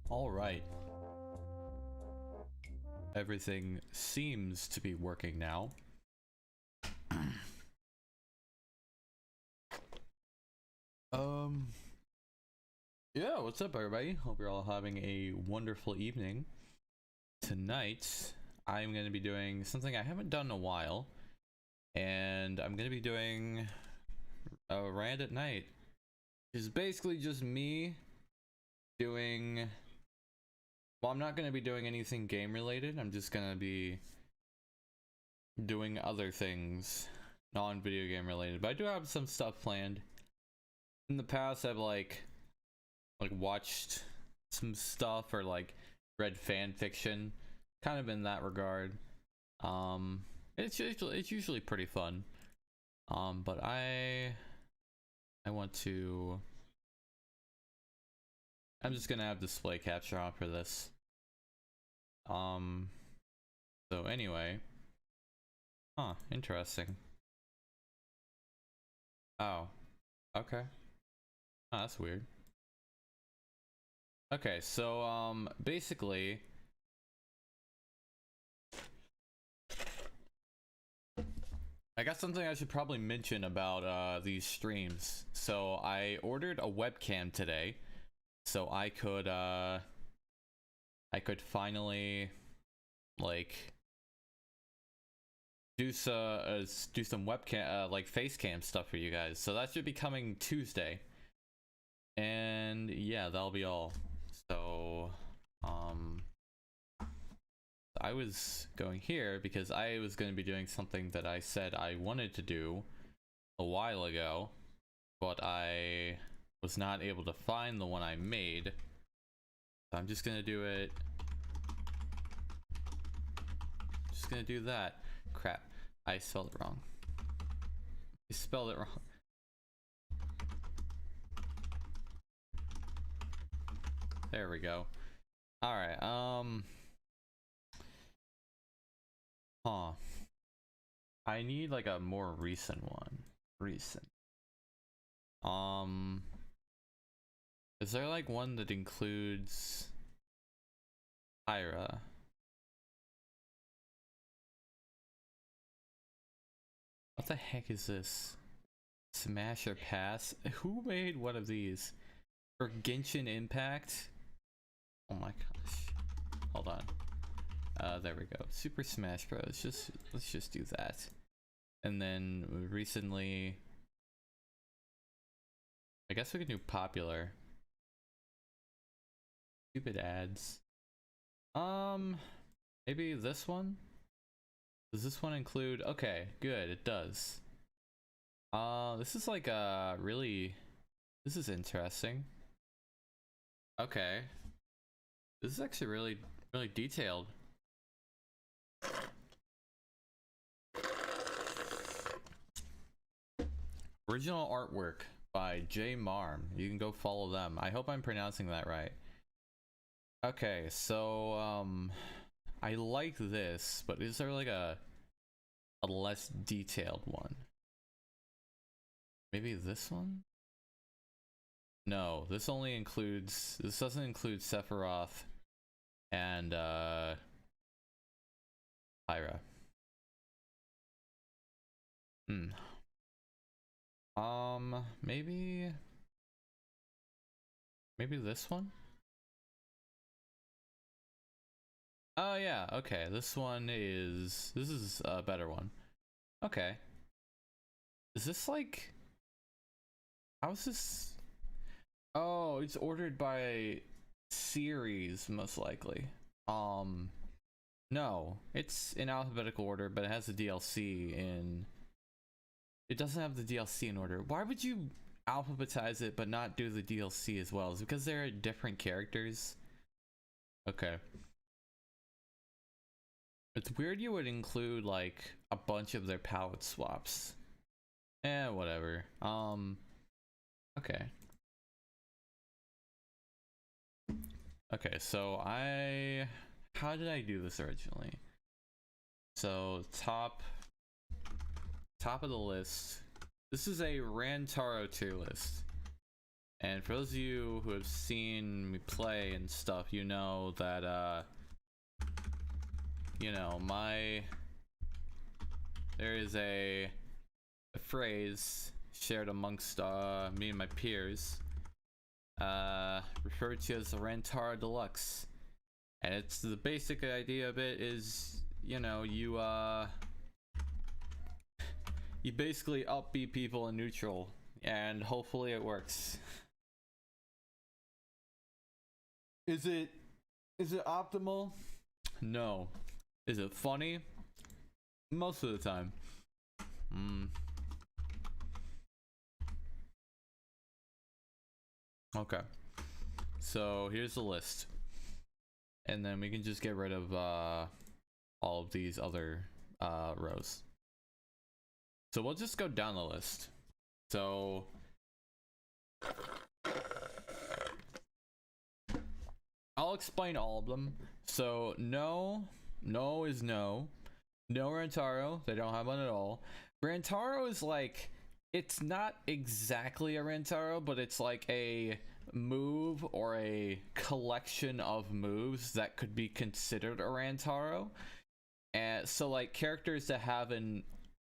All right. Everything seems to be working now. Yeah, what's up everybody? Hope you're all having a wonderful evening. Tonight, I'm going to be doing something I haven't done in a while, and I'm going to be doing a rant at night. It's basically just me doing... Well, I'm not going to be doing anything game related. I'm just going to be doing other things, non-video game related. But I do have some stuff planned. In the past, I've like watched some stuff or like read fan fiction, kind of in that regard. It's usually pretty fun. But I want to... I'm just gonna have display capture on for this. So anyway. Huh, interesting. Oh, okay. Oh, that's weird. Okay, so basically I got something I should probably mention about these streams. So I ordered a webcam today, so I could finally like do some webcam like face cam stuff for you guys. So that should be coming Tuesday. And yeah, that'll be all. So I was going here because I was going to be doing something that I said I wanted to do a while ago, but I was not able to find the one I made. So I'm just going to do it. Just going to do that. Crap. I spelled it wrong. I spelled it wrong. There we go. All right. I need like a more recent one. Is there like one that includes Ira? What the heck is this? Smash or pass? Who made one of these? For Genshin Impact? Oh my gosh. Hold on. There we go. Super Smash Bros. Let's just do that. And then recently, I guess we could do popular. Stupid ads. Maybe this one? Does this one include? Okay, good, it does. This is like really, this is interesting. Okay. This is actually really detailed. Original artwork by J Marm. You can go follow them. I hope I'm pronouncing that right. Okay, so I like this, but is there like a less detailed one? Maybe this one? No, this only includes, this doesn't include Sephiroth and Pyra. Maybe this one? Oh yeah, okay. This is a better one. Okay. Is this like, how is this? Oh, it's ordered by series most likely. No, it's in alphabetical order, but it has the DLC in, it doesn't have the DLC in order. Why would you alphabetize it but not do the DLC as well? Is it because they're different characters? Okay. It's weird you would include like a bunch of their palette swaps. Eh, whatever. Okay. Okay, so how did I do this originally? So top of the list. This is a Rantaro tier list. And for those of you who have seen me play and stuff, you know that you know, there is a phrase shared amongst me and my peers, referred to as the Rantaro Deluxe. And it's the basic idea of it is, you know, you basically upbeat people in neutral, and hopefully it works. Is it optimal? No. Is it funny? Most of the time. Okay. So here's the list. And then we can just get rid of all of these other rows. So we'll just go down the list. So I'll explain all of them. So no is no. No Rantaro, they don't have one at all. Rantaro is like, it's not exactly a Rantaro, but it's like a move or a collection of moves that could be considered a Rantaro. And so like characters that have an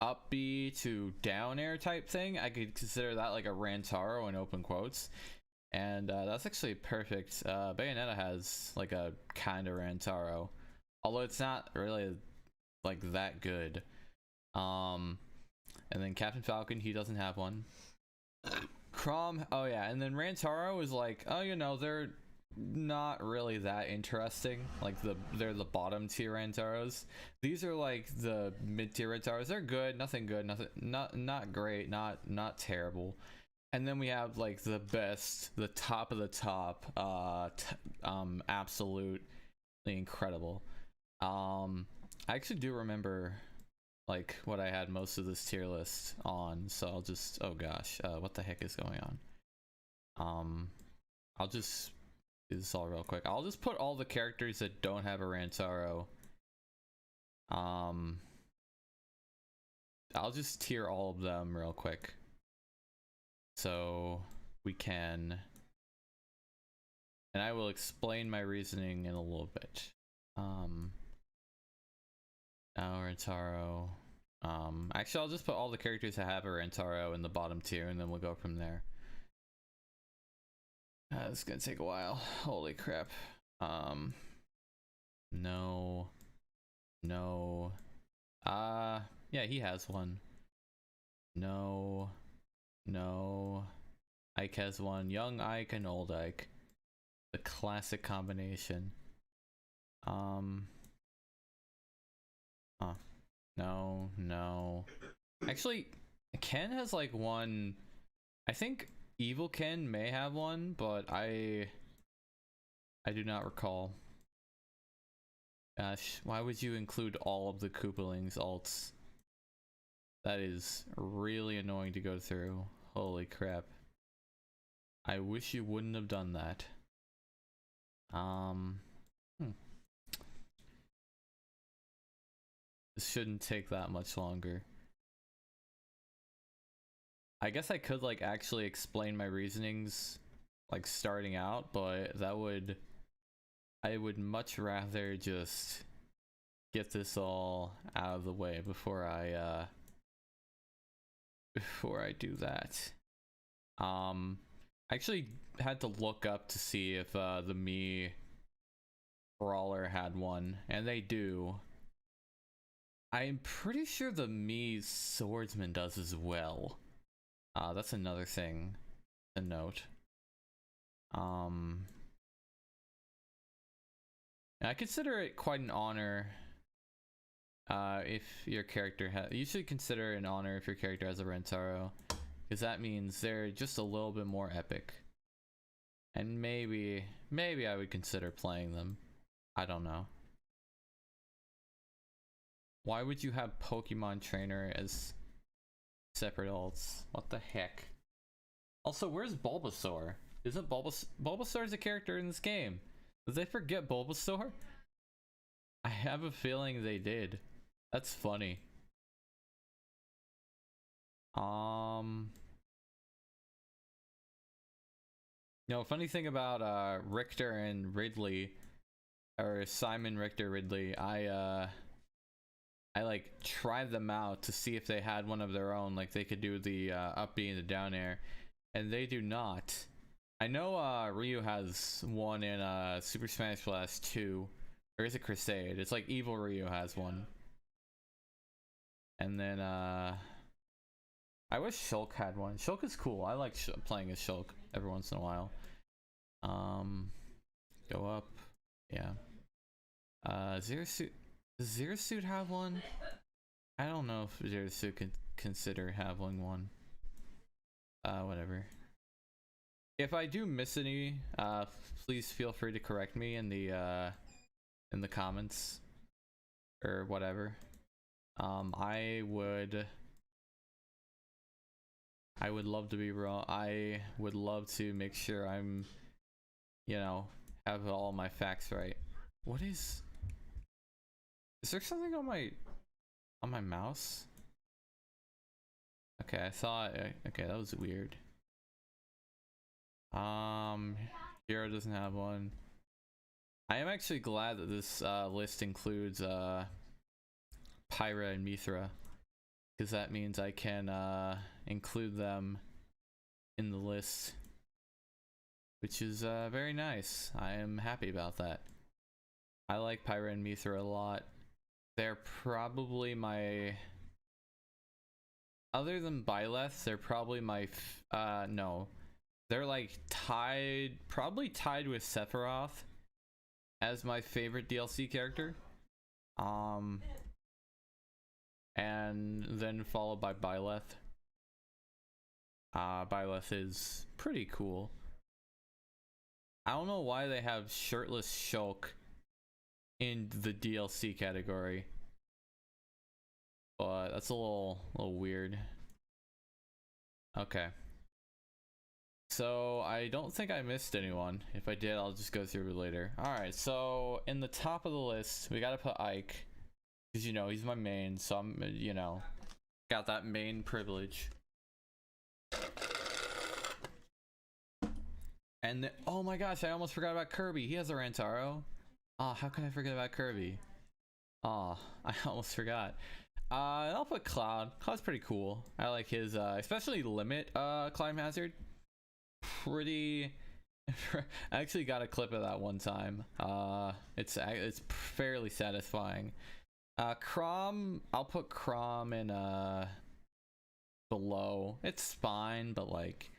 up B to down air type thing, I could consider that like a Rantaro in open quotes. And that's actually perfect. Bayonetta has like a kind of Rantaro, although it's not really like that good. And then Captain Falcon, he doesn't have one. Chrom, oh yeah, and then Rantaro is like, oh, you know, they're not really that interesting. Like they're the bottom tier Rantaros. These are like the mid tier Rantaros. They're good, nothing good, not great, not terrible. And then we have like the best, the top of the top, absolutely incredible. I actually do remember like what I had most of this tier list on, so I'll just, oh gosh, what the heck is going on? I'll just do this all real quick. I'll just put all the characters that don't have a Rantaro. I'll just tier all of them real quick, so we can, and I will explain my reasoning in a little bit. Now Rantaro. Actually, I'll just put all the characters that have a Rantaro in the bottom tier, and then we'll go from there. It's gonna take a while. Holy crap. No. Yeah, he has one. No. Ike has one. Young Ike and old Ike. The classic combination. No. Actually, Ken has like one. I think Evil Ken may have one, but I do not recall. Gosh, why would you include all of the Koopalings alts? That is really annoying to go through. Holy crap. I wish you wouldn't have done that. This shouldn't take that much longer. I guess I could like actually explain my reasonings like starting out, but that would, I would much rather just get this all out of the way before I do that. I actually had to look up to see if the Mii brawler had one, and they do. I'm pretty sure the Mii swordsman does as well. That's another thing to note. I consider it quite an honor if your character has. You should consider it an honor if your character has a Rentaro, because that means they're just a little bit more epic. And maybe I would consider playing them. I don't know. Why would you have Pokemon Trainer as separate alts? What the heck? Also, where's Bulbasaur? Isn't Bulbasaur's a character in this game? Did they forget Bulbasaur? I have a feeling they did. That's funny. No, funny thing about Richter and Ridley, or Simon, Richter, Ridley, I like tried them out to see if they had one of their own, like they could do the up B and the down air, and they do not. I know Ryu has one in Super Smash Bros. 2, or is it Crusade? It's like Evil Ryu has one. And then I wish Shulk had one. Shulk is cool. I like playing as Shulk every once in a while. Go up. Yeah. Zero Suit. Does Zero Suit have one? I don't know if Zero Suit could consider having one. Whatever. If I do miss any, please feel free to correct me in the comments or whatever. I would love to be wrong. I would love to make sure I'm, you know, have all my facts right. What is there something on my mouse? Okay, I thought, okay, that was weird. Hero doesn't have one. I am actually glad that this list includes Pyra and Mithra, because that means I can include them in the list, which is very nice. I am happy about that. I like Pyra and Mithra a lot. They're probably my, other than Byleth, they're probably my no, they're like probably tied with Sephiroth as my favorite DLC character. And then followed by Byleth. Byleth is pretty cool. I don't know why they have shirtless Shulk in the DLC category, but that's a little weird. Okay. So I don't think I missed anyone. If I did, I'll just go through it later. Alright, so in the top of the list, we gotta put Ike. Because, you know, he's my main, so I'm, you know, got that main privilege. And oh my gosh, I almost forgot about Kirby. He has a Rantaro. Oh, how could I forget about Kirby? Oh, I almost forgot. I'll put Cloud. Cloud's pretty cool. I like his, especially Limit climb hazard. Pretty. I actually got a clip of that one time. It's fairly satisfying. Chrom, I'll put Chrom in below. It's fine, but like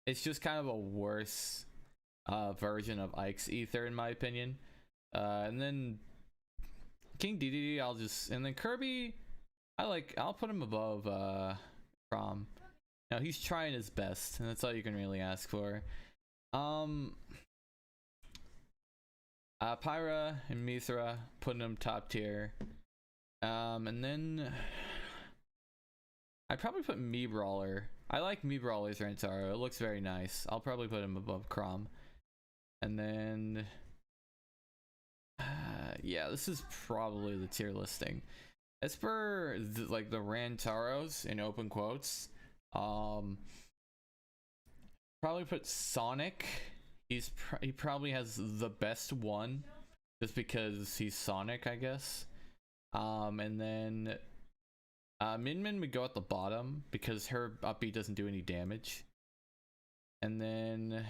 it's just kind of a worse version of Ike's Ether in my opinion. And then King Dedede, and then Kirby, I'll put him above Crom. Now he's trying his best, and that's all you can really ask for. Pyra and Mithra, putting them top tier. And then I'd probably put Me Brawler. I like Me Brawler's Rantaro. It looks very nice. I'll probably put him above Crom. And then yeah, this is probably the tier listing. As for like the Rantaros in open quotes, probably put Sonic. He probably has the best one, just because he's Sonic, I guess. And then Min Min would go at the bottom because her up B doesn't do any damage. And then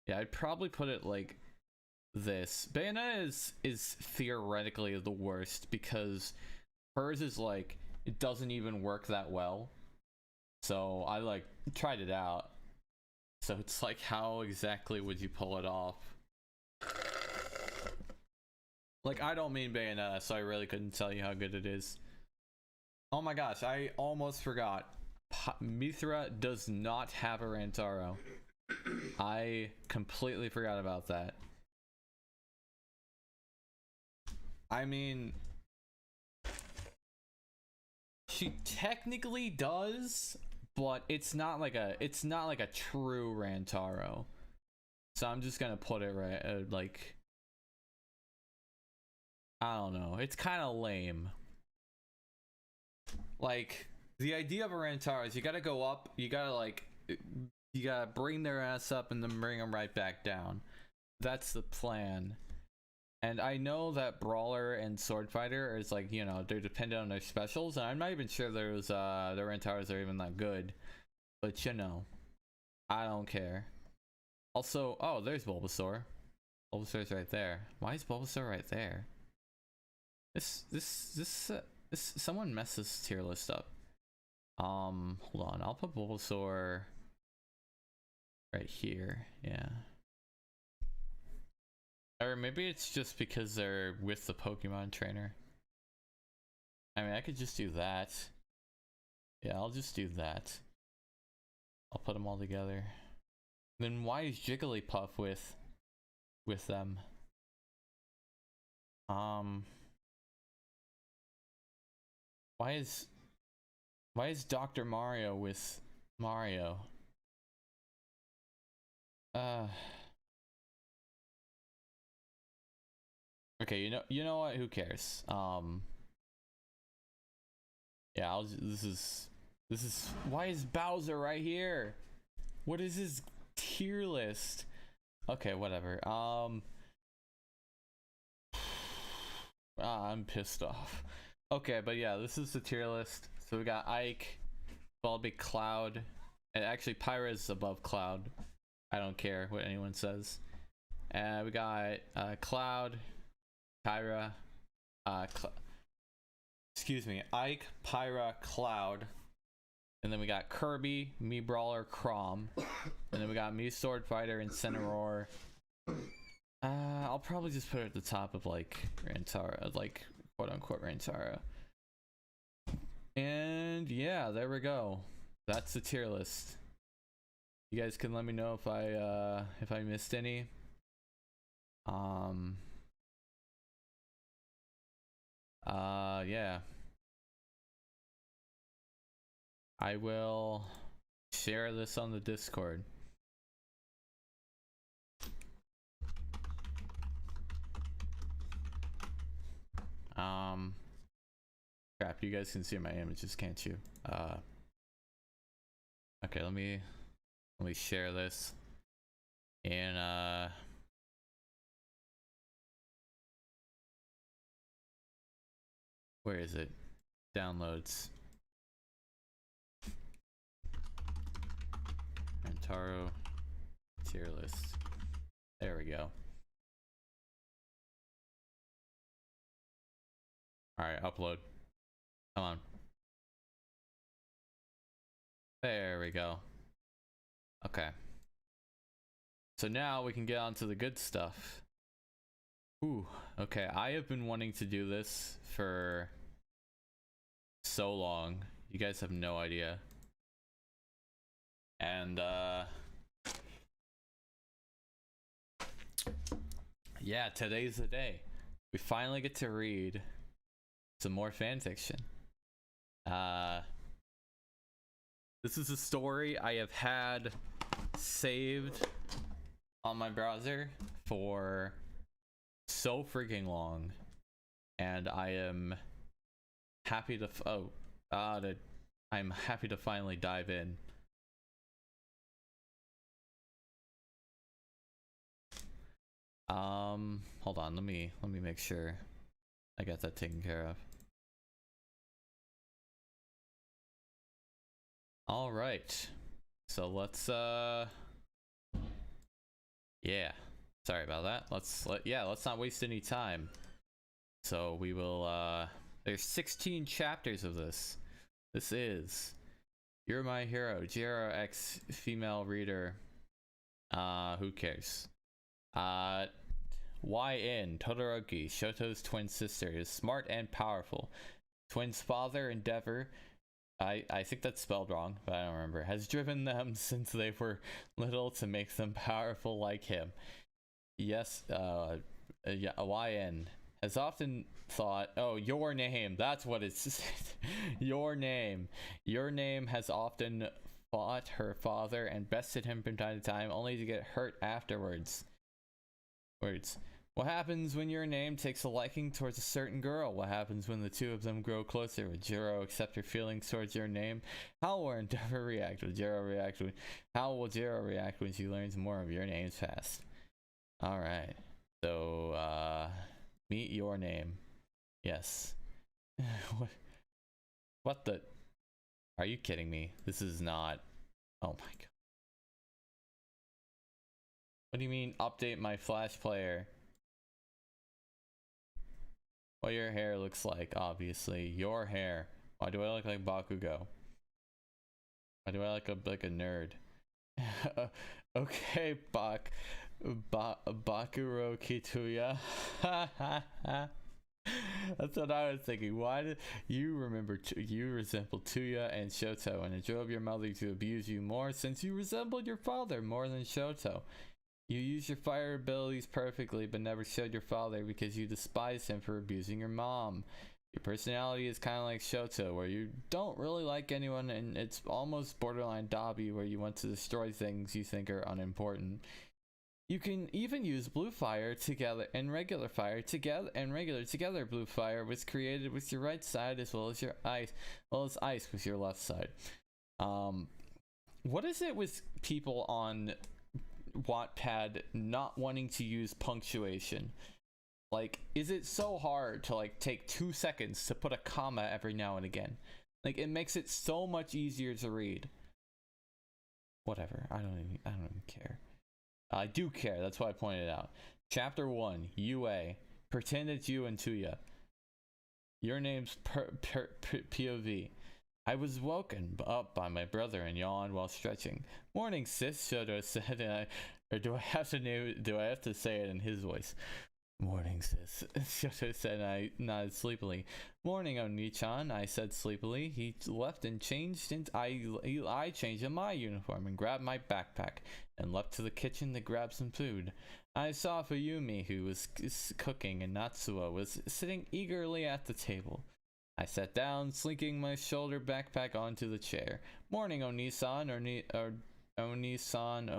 yeah, I'd probably put it like this. Bayonetta is theoretically the worst because hers is like, it doesn't even work that well. So I like tried it out. So it's like, how exactly would you pull it off? Like, I don't mean Bayonetta, so I really couldn't tell you how good it is. Oh my gosh, I almost forgot. Mithra does not have a Rantaro. I completely forgot about that. I mean, she technically does, but it's not like a true Rantaro. So I'm just gonna put it right like, I don't know, it's kind of lame. Like, the idea of a Rantaro is you gotta go up, you gotta bring their ass up and then bring them right back down. That's the plan. And I know that Brawler and Sword Fighter is like, you know, they're dependent on their specials, and I'm not even sure their Rantaros are even that good. But you know, I don't care. Also, oh, there's Bulbasaur. Bulbasaur's right there. Why is Bulbasaur right there? Someone messed this tier list up. Hold on, I'll put Bulbasaur right here. Yeah. Or maybe it's just because they're with the Pokemon trainer. I mean, I could just do that. Yeah, I'll just do that. I'll put them all together. Then why is Jigglypuff with them? Why is Dr. Mario with Mario? Okay, you know what? Who cares? Yeah, this is why is Bowser right here? What is his tier list? Okay, whatever. I'm pissed off. Okay, but yeah, this is the tier list. So we got Ike, followed by Cloud, and actually Pyra is above Cloud. I don't care what anyone says. And we got Cloud, Pyra, excuse me, Ike, Pyra, Cloud, and then we got Kirby, Me Brawler, Crom, and then we got Me Sword Fighter and Cineroar. I'll probably just put it at the top of like Rantaro, like quote unquote Rantaro. And yeah, there we go. That's the tier list. You guys can let me know if I missed any. Yeah. I will share this on the Discord. Crap, you guys can see my images, can't you? Okay, let me share this. And where is it? Downloads. Rantaro tier list. There we go. Alright, upload. Come on. There we go. Okay. So now we can get on to the good stuff. Ooh, okay. I have been wanting to do this for so long. You guys have no idea. And yeah, today's the day. We finally get to read some more fan fiction. This is a story I have had saved on my browser for so freaking long, and I am happy to I'm happy to finally dive in. Hold on, let me make sure I got that taken care of. All right, so let's yeah, sorry about that. Let's not waste any time. So we will there's 16 chapters of this. This is You're My Hero, GRX female reader. Who cares? YN Todoroki, Shoto's twin sister, is smart and powerful. Twin's father, Endeavor, I think that's spelled wrong, but I don't remember, has driven them since they were little to make them powerful like him. Yes, yeah, YN has often thought, oh, your name, that's what it's your name has often fought her father and bested him from time to time, only to get hurt afterwards. What happens when your name takes a liking towards a certain girl? What happens when the two of them grow closer? Would Jiro accept her feelings towards your name? How will Endeavor react? How will Jiro react when she learns more of your name's past? Alright. So, meet your name. Yes. What the? Are you kidding me? This is not. Oh my god. What do you mean, update my Flash player? What your hair looks like, obviously. Your hair. Why do I look like Bakugo? Why do I look like a nerd? Okay, Bakuro Kituya. That's what I was thinking. Why did you remember? You resemble Tuya and Shoto, and it drove your mother to abuse you more since you resembled your father more than Shoto. You used your fire abilities perfectly, but never showed your father because you despised him for abusing your mom. Your personality is kind of like Shoto, where you don't really like anyone, and it's almost borderline Dabi, where you want to destroy things you think are unimportant. You can even use blue fire together and regular fire together, and regular together. Blue fire was created with your right side as well as your ice, ice with your left side. What is it with people on Wattpad not wanting to use punctuation? Like, is it so hard to like take 2 seconds to put a comma every now and again? Like, it makes it so much easier to read. Whatever, I don't even care. I do care, that's why I pointed out. Chapter 1, UA. Pretend it's you and Tuya. Your name's POV. I was woken up by my brother and yawned while stretching. Morning, sis, Shoto said, or do I have to say it in his voice? Morning, sis, Shoto said, and I nodded sleepily. Morning, Oni-chan, I said sleepily. He left and changed, and I changed in my uniform and grabbed my backpack and leapt to the kitchen to grab some food. I saw Fuyumi, who was cooking, and Natsuo was sitting eagerly at the table. I sat down, slinking my shoulder backpack onto the chair. Morning, Oni-san, or Oni-san.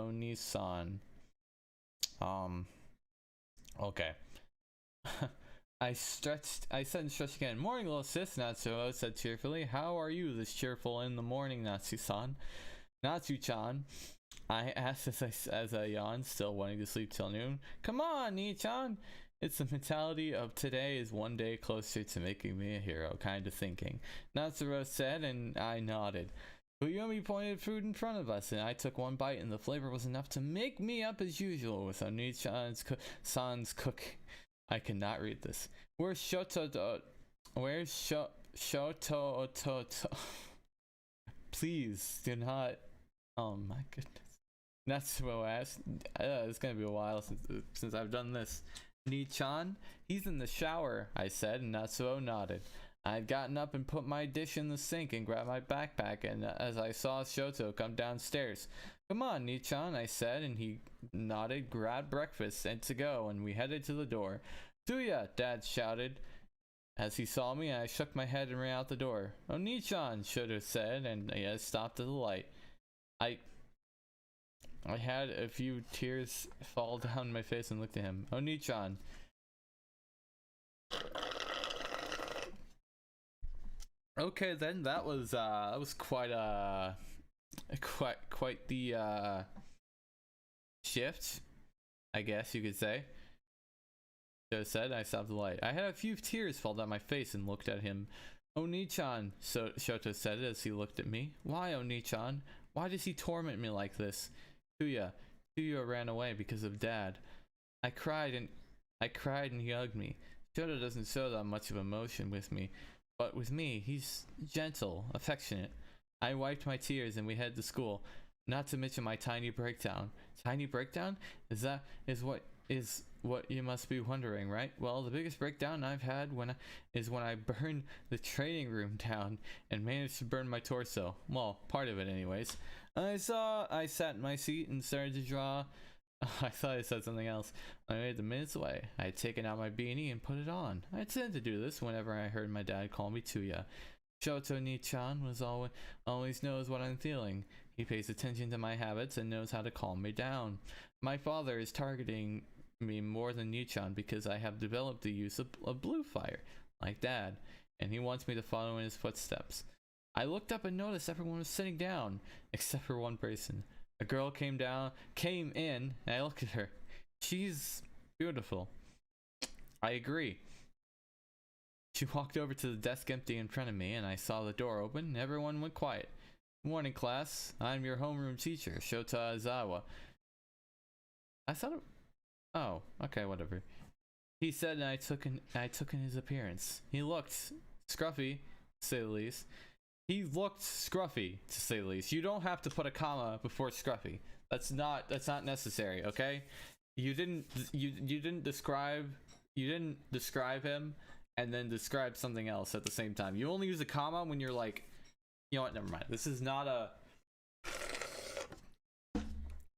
Okay. I said and stretched again. Morning, little sis, Natsuo said cheerfully. How are you this cheerful in the morning, Natsu-san? Natsu-chan, I asked as I yawned, still wanting to sleep till noon. Come on, Nii-chan. It's the mentality of today is one day closer to making me a hero, kind of thinking. Natsuo said, and I nodded. Fuyumi pointed food in front of us, and I took one bite, and the flavor was enough to make me up as usual with Oni-chan's son's cooking. I cannot read this. Where's Shoto? Where's Shoto? Please do not. Oh my goodness. Natsuo asked. It's gonna be a while since I've done this. Nii-chan? He's in the shower, I said, and Natsuo nodded. I'd gotten up and put my dish in the sink and grabbed my backpack, and as I saw the sink and grabbed my backpack, and as I saw Shoto come downstairs. Come on, Nichan, I said, and he nodded, grabbed breakfast, and to go, and we headed to the door. Tuya, Dad shouted. As he saw me, I shook my head and ran out the door. Oh, Nichan, Shoto said, and I stopped at the light. I had a few tears fall down my face and looked at him. Oh, Nichan. Okay, then that was quite the shift, I guess you could say. Joe said. I stopped the light. I had a few tears fall down my face and looked at him. Oni-chan, Shoto said as he looked at me. Why, Oni-chan? Why does he torment me like this? Tuya ran away because of Dad. I cried and he hugged me. Shoto doesn't show that much of emotion with me, but with me, he's gentle, affectionate. I wiped my tears and we headed to school. Not to mention my tiny breakdown. Tiny breakdown? Is what you must be wondering, right? Well, the biggest breakdown I've had is when I burned the training room down and managed to burn my torso. Well, part of it anyways. I sat in my seat and started to draw. I thought I said something else. I made the minutes away. I had taken out my beanie and put it on. I tended to do this whenever I heard my dad call me Tuya. Shoto Nichan always knows what I'm feeling. He pays attention to my habits and knows how to calm me down. My father is targeting me more than Nichan because I have developed the use of blue fire, like Dad, and he wants me to follow in his footsteps. I looked up and noticed everyone was sitting down, except for one person. A girl came in, and I looked at her. She's beautiful. I agree. She walked over to the desk empty in front of me, and I saw the door open, and everyone went quiet. Morning, class. I'm your homeroom teacher, Shota Aizawa. I thought it... Oh, okay, whatever. He said, and I took in his appearance. He looked scruffy, to say the least. You don't have to put a comma before scruffy. That's not necessary, okay? You didn't describe him and then describe something else at the same time. You only use a comma when you're like, you know what, never mind. This is not a...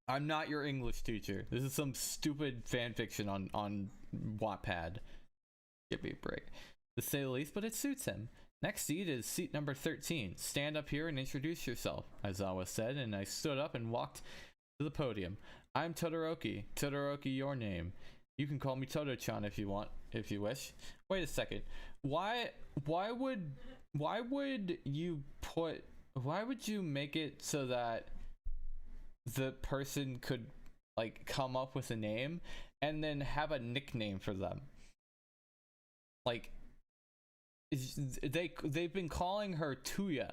I'm not your English teacher. This is some stupid fan fiction on Wattpad. Give me a break. To say the least, but it suits him. Next seat is seat number 13. Stand up here and introduce yourself, Aizawa said, and I stood up and walked to the podium. I'm Todoroki. Todoroki, your name. You can call me Todo-chan if you wish. Wait a second. Why would you make it so that the person could like come up with a name and then have a nickname for them? Like, they've been calling her Tuya,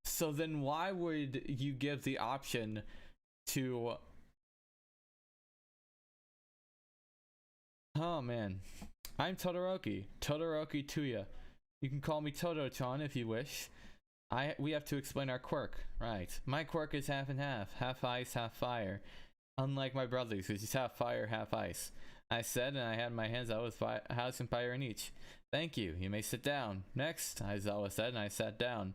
so then why would you give the option to... Oh man. I'm Todoroki Tuya. You can call me Todo-chan if you wish. We have to explain our quirk. Right. My quirk is half and half ice, half fire. Unlike my brothers, who's just half fire, half ice. I said, and I had my hands out with house and fire in each. Thank you. You may sit down. Next, Aizawa said, and I sat down.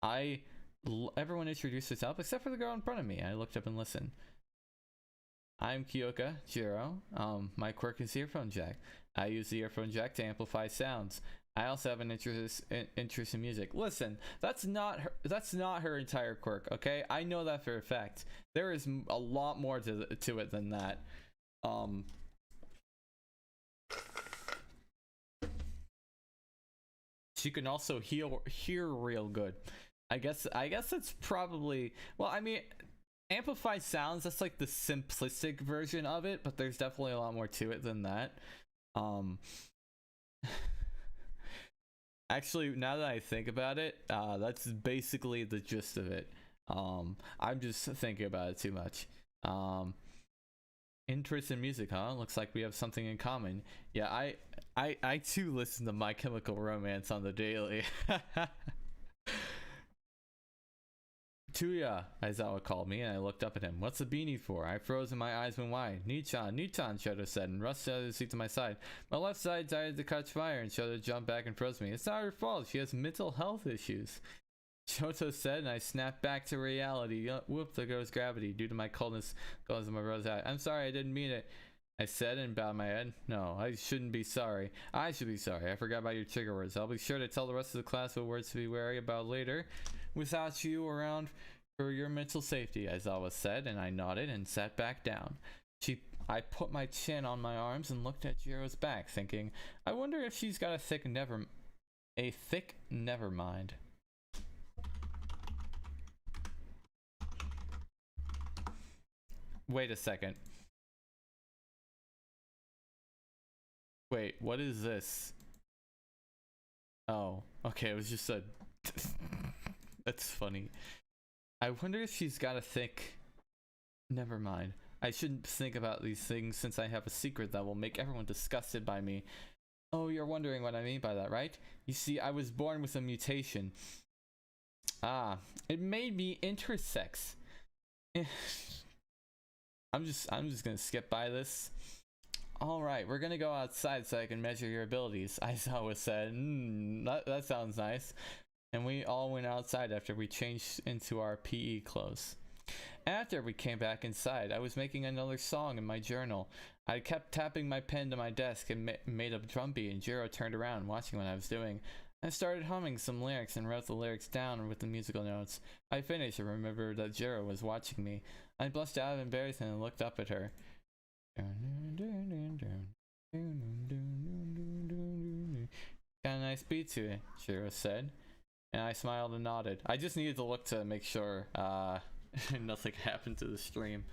Everyone introduced themselves except for the girl in front of me. I looked up and listened. I'm Kyoka Jiro. My quirk is earphone jack. I use the earphone jack to amplify sounds. I also have an interest in music. Listen, that's not her entire quirk, okay? I know that for a fact. There is a lot more to it than that. She can also hear real good. I guess that's probably, well, I mean, amplified sounds, that's like the simplistic version of it, but there's definitely a lot more to it than that. Actually, now that I think about it, that's basically the gist of it. I'm just thinking about it too much. Interest in music, huh? Looks like we have something in common. Yeah, I too listen to My Chemical Romance on the daily. Tuya, Aizawa called me, and I looked up at him. What's the beanie for? I froze and my eyes went wide. Nichan, Nichan, Shoto said, and rushed out of the seat to my side. My left side started to catch fire, and Shoto jumped back and froze me. It's not her fault. She has mental health issues. Shoto said, and I snapped back to reality. Whoop, there goes gravity. Due to my coldness, goes in my rose eye. I'm sorry, I didn't mean it. I said and bowed my head. No, I shouldn't be sorry. I should be sorry. I forgot about your trigger words. I'll be sure to tell the rest of the class what words to be wary about later. Without you around for your mental safety, Aizawa said, and I nodded and sat back down. I put my chin on my arms and looked at Jiro's back, thinking, I wonder if she's got a thick never mind. Wait a second. Wait, what is this? Oh, okay, it was just a... That's funny. I wonder if she's got a thick... Never mind. I shouldn't think about these things since I have a secret that will make everyone disgusted by me. Oh, you're wondering what I mean by that, right? You see, I was born with a mutation. Ah, it made me intersex. I'm just gonna skip by this. Alright, we're gonna go outside so I can measure your abilities, Aizawa said. That sounds nice. And we all went outside after we changed into our PE clothes. After we came back inside, I was making another song in my journal. I kept tapping my pen to my desk and made a drum beat, and Jiro turned around, watching what I was doing. I started humming some lyrics and wrote the lyrics down with the musical notes. I finished and remembered that Jiro was watching me. I blushed out of embarrassment and looked up at her. Got a nice beat to it, Jiro said. And I smiled and nodded. I just needed to look to make sure nothing happened to the stream.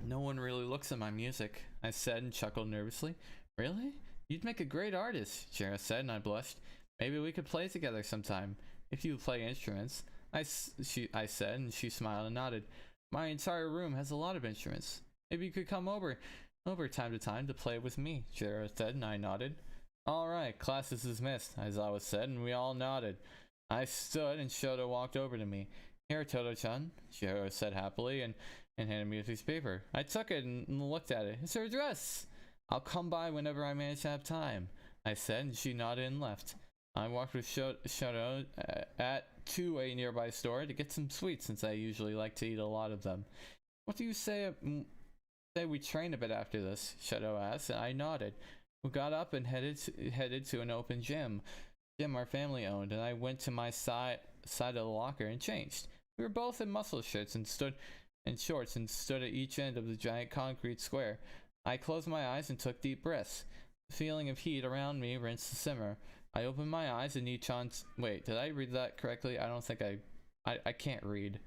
No one really looks at my music, I said and chuckled nervously. Really? You'd make a great artist, Jiro said, and I blushed. Maybe we could play together sometime, if you play instruments. I said, and she smiled and nodded. My entire room has a lot of instruments. Maybe you could come over time to time to play with me, Jiro said, and I nodded. Alright, class is dismissed, Aizawa said, and we all nodded. I stood, and Shoto walked over to me. Here, Toto-chan, Jiro said happily, and handed me a piece of paper. I took it and looked at it. It's her address! I'll come by whenever I manage to have time, I said, and she nodded and left. I walked with Shoto to a nearby store to get some sweets, since I usually like to eat a lot of them. What do you say we train a bit after this? Shoto asked, and I nodded. We got up and headed to an open gym our family owned, and I went to my side of the locker and changed. We were both in muscle shirts and shorts and stood at each end of the giant concrete square. I closed my eyes and took deep breaths. The feeling of heat around me rinsed to simmer. I opened my eyes and Nichan's... Wait, did I read that correctly? I don't think I can't read.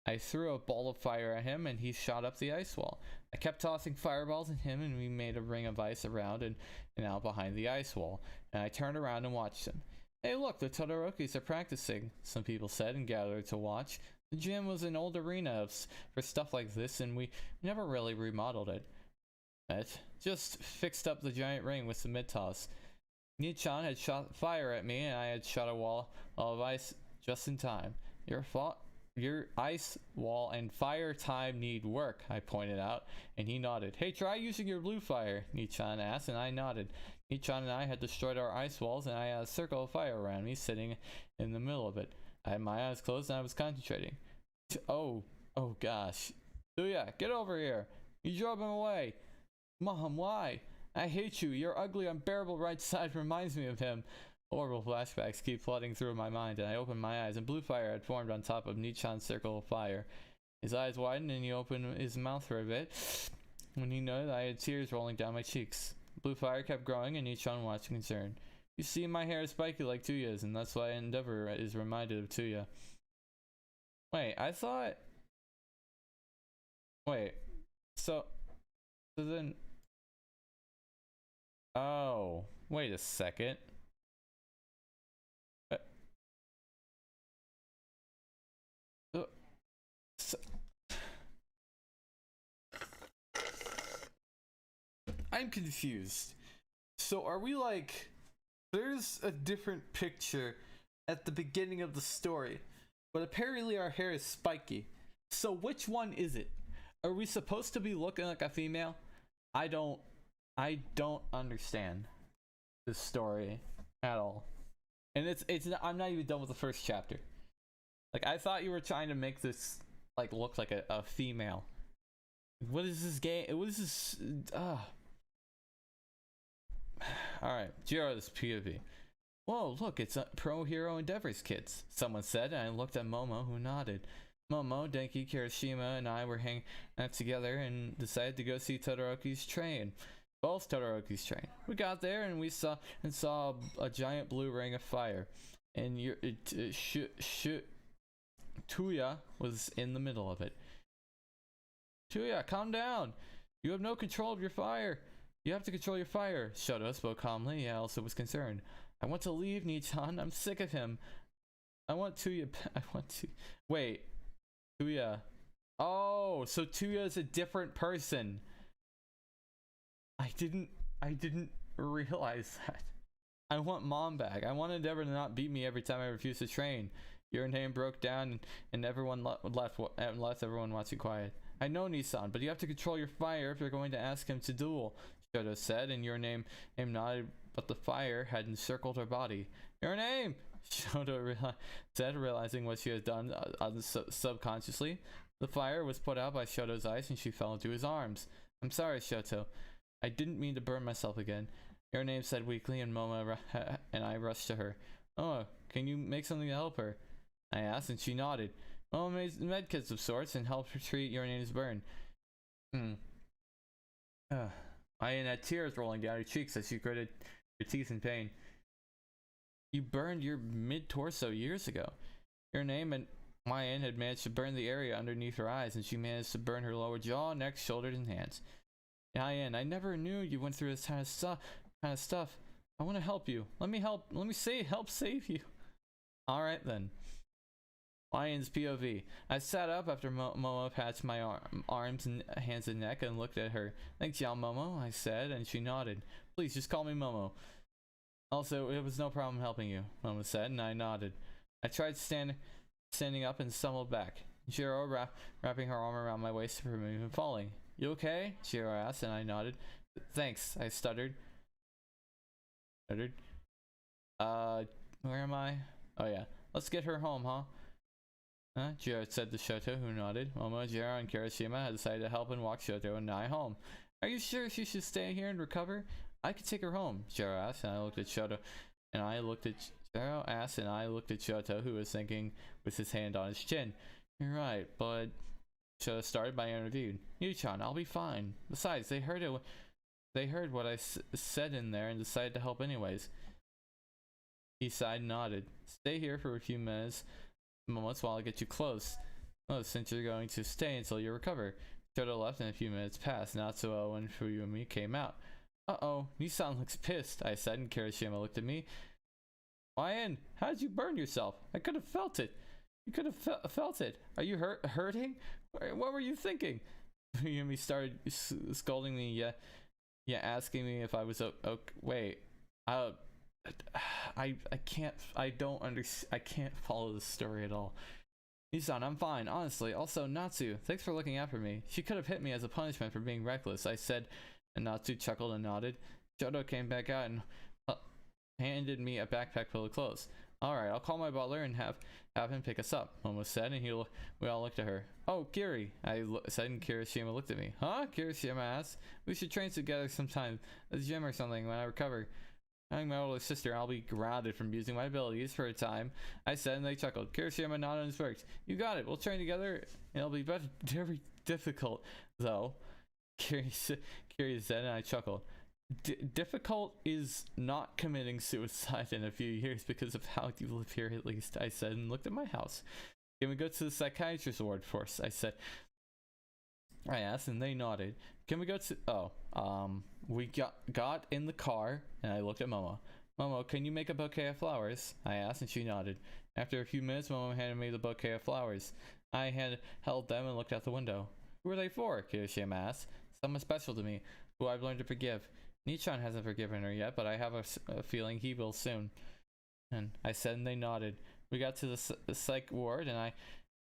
I threw a ball of fire at him and he shot up the ice wall. I kept tossing fireballs at him and we made a ring of ice around and out behind the ice wall. And I turned around and watched him. Hey look, the Todorokis are practicing, some people said and gathered to watch. The gym was an old arena for stuff like this and we never really remodeled it. Just fixed up the giant ring with some mid-toss. Nichan had shot fire at me and I had shot a wall of ice just in time. Your ice wall and fire time need work, I pointed out, and he nodded. Hey, try using your blue fire, Nichan asked, and I nodded. Nichan and I had destroyed our ice walls, and I had a circle of fire around me, sitting in the middle of it. I had my eyes closed, and I was concentrating. Oh gosh. Tuya, get over here. You drove him away. Mom, why? I hate you. Your ugly, unbearable right side reminds me of him. Horrible flashbacks keep flooding through my mind, and I opened my eyes, and blue fire had formed on top of Nichan's circle of fire. His eyes widened, and he opened his mouth for a bit. When he noticed, I had tears rolling down my cheeks. Blue fire kept growing, and Nichan watched concerned. You see, my hair is spiky like Tuya's, and that's why Endeavor is reminded of Tuya. Wait, I thought... Wait. So then... Oh, wait a second. I'm confused. So are we like, there's a different picture at the beginning of the story, but apparently our hair is spiky. So which one is it? Are we supposed to be looking like a female? I don't understand this story at all. And I'm not even done with the first chapter. Like, I thought you were trying to make this like look like a female. What is this game? What is this? Alright, Jiro's POV. Whoa, look, it's a Pro Hero Endeavors kids, someone said, and I looked at Momo, who nodded. Momo, Denki, Kirishima, and I were hanging out together and decided to go see Todoroki's train. Both Todoroki's train. We got there and we saw a giant blue ring of fire. And Tuya was in the middle of it. Tuya, calm down. You have no control of your fire. You have to control your fire. Shoto spoke calmly. I also was concerned. I want to leave Nichan. I'm sick of him. I want Tuya. Wait. Tuya. Oh, so Tuya is a different person. I didn't realize that. I want Mom back. I want Endeavor to not beat me every time I refuse to train. Your name broke down and everyone left everyone watching quiet. I know Nissan, but you have to control your fire if you're going to ask him to duel, Shoto said, and your name nodded, but the fire had encircled her body. Your name, Shoto said, realizing what she had done subconsciously. The fire was put out by Shoto's eyes and she fell into his arms. I'm sorry, Shoto. I didn't mean to burn myself again. Your name said weakly, and Momo and I rushed to her. Oh, can you make something to help her? I asked, and she nodded. Momo made medkits of sorts and helped her treat your name's burn. I had tears rolling down her cheeks as she gritted her teeth in pain. You burned your mid-torso years ago. Your name and Mayan had managed to burn the area underneath her eyes, and she managed to burn her lower jaw, neck, shoulders, and hands. Mayan, I never knew you went through this kind of stuff. I want to help you. Let me help save you. Alright then. Mayan's POV. I sat up after Momo patched my arms and hands and neck and looked at her. Thanks, y'all, Momo, I said, and she nodded. Please, just call me Momo. Also, it was no problem helping you, Momo said, and I nodded. I tried standing up and stumbled back. Jiro wrapping her arm around my waist to prevent me from falling. You okay? Jiro asked, and I nodded. Thanks, I stuttered. Where am I? Oh yeah. Let's get her home, huh? Jiro said to Shoto, who nodded. Momo, Jiro, and Kirishima had decided to help and walk Shoto and I home. Are you sure she should stay here and recover? I could take her home, Jiro asked, and I looked at Shoto. Jiro asked, and I looked at Shoto, who was thinking with his hand on his chin. You're right, but Shoto started by interviewed. Nichan, I'll be fine. Besides, they heard what I said in there and decided to help anyways. He sighed and nodded. Stay here for a few moments while I get you close. Oh, since you're going to stay until you recover. Shoto left and a few minutes passed. Natsuo and Fuyumi came out. Uh-oh, Nissan looks pissed, I said, and Kirishima looked at me. Mayan, how did you burn yourself? I could have felt it. You could have felt it. Are you hurting? What were you thinking? Fuyumi started scolding me, yeah, asking me if I was okay. Wait, I can't follow this story at all. Nissan, I'm fine, honestly. Also, Natsu, thanks for looking after me. She could have hit me as a punishment for being reckless, I said, and Natsu chuckled and nodded. Shoto came back out and handed me a backpack full of clothes. Alright, I'll call my butler and have him pick us up, Momo said, and we all looked at her. Oh, Kiri, I said, and Kirishima looked at me. Huh? Kirishima asked. We should train together sometime, at the gym or something, when I recover. Having my older sister, I'll be grounded from using my abilities for a time, I said, and they chuckled. Kirishima nodded and smirked. You got it, we'll train together, and it'll be very difficult, though. Kiri said, and I chuckled. Difficult is not committing suicide in a few years because of how you live here, at least, I said, and looked at my house. Can we go to the psychiatrist's ward first? I asked, and they nodded. Can we go to... we got in the car, and I looked at Momo. Momo, can you make a bouquet of flowers? I asked, and she nodded. After a few minutes, Momo handed me the bouquet of flowers. I held them and looked out the window. Who are they for? Kirishima asked. Someone special to me, who I've learned to forgive. Nichan hasn't forgiven her yet, but I have a feeling he will soon. And I said, and they nodded. We got to the psych ward, and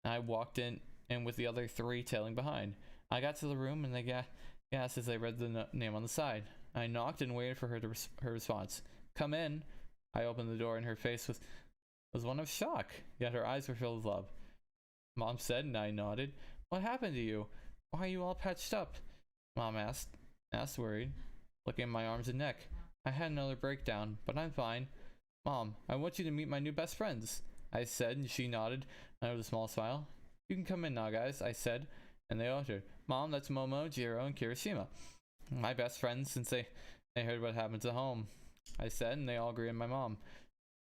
I walked in with the other three tailing behind. I got to the room, and they gasped as they read the name on the side. I knocked and waited for her response. Come in. I opened the door, and her face was one of shock, yet her eyes were filled with love. Mom said, and I nodded. What happened to you? Why are you all patched up? Mom asked worried, looking at my arms and neck. I had another breakdown, but I'm fine. Mom, I want you to meet my new best friends, I said, and she nodded, with a small smile. You can come in now, guys, I said, and they uttered, Mom, that's Momo, Jiro, and Kirishima. My best friends since they heard what happened to home, I said, and they all greeted my mom.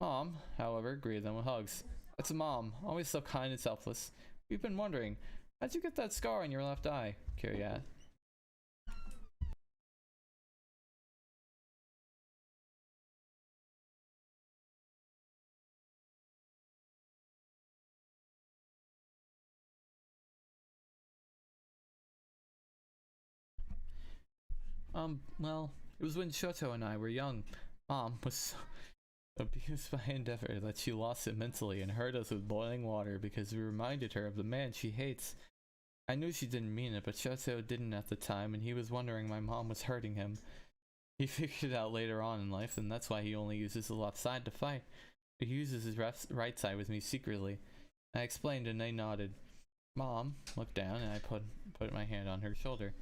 Mom, however, greeted them with hugs. That's Mom, always so kind and selfless. We've been wondering, how'd you get that scar on your left eye? Kiri asked. Well, it was when Shoto and I were young. Mom was so abused by Endeavor that she lost it mentally and hurt us with boiling water because we reminded her of the man she hates. I knew she didn't mean it, but Shoto didn't at the time, and he was wondering my mom was hurting him. He figured it out later on in life, and that's why he only uses the left side to fight. He uses his right side with me secretly. I explained, and they nodded. Mom looked down, and I put my hand on her shoulder.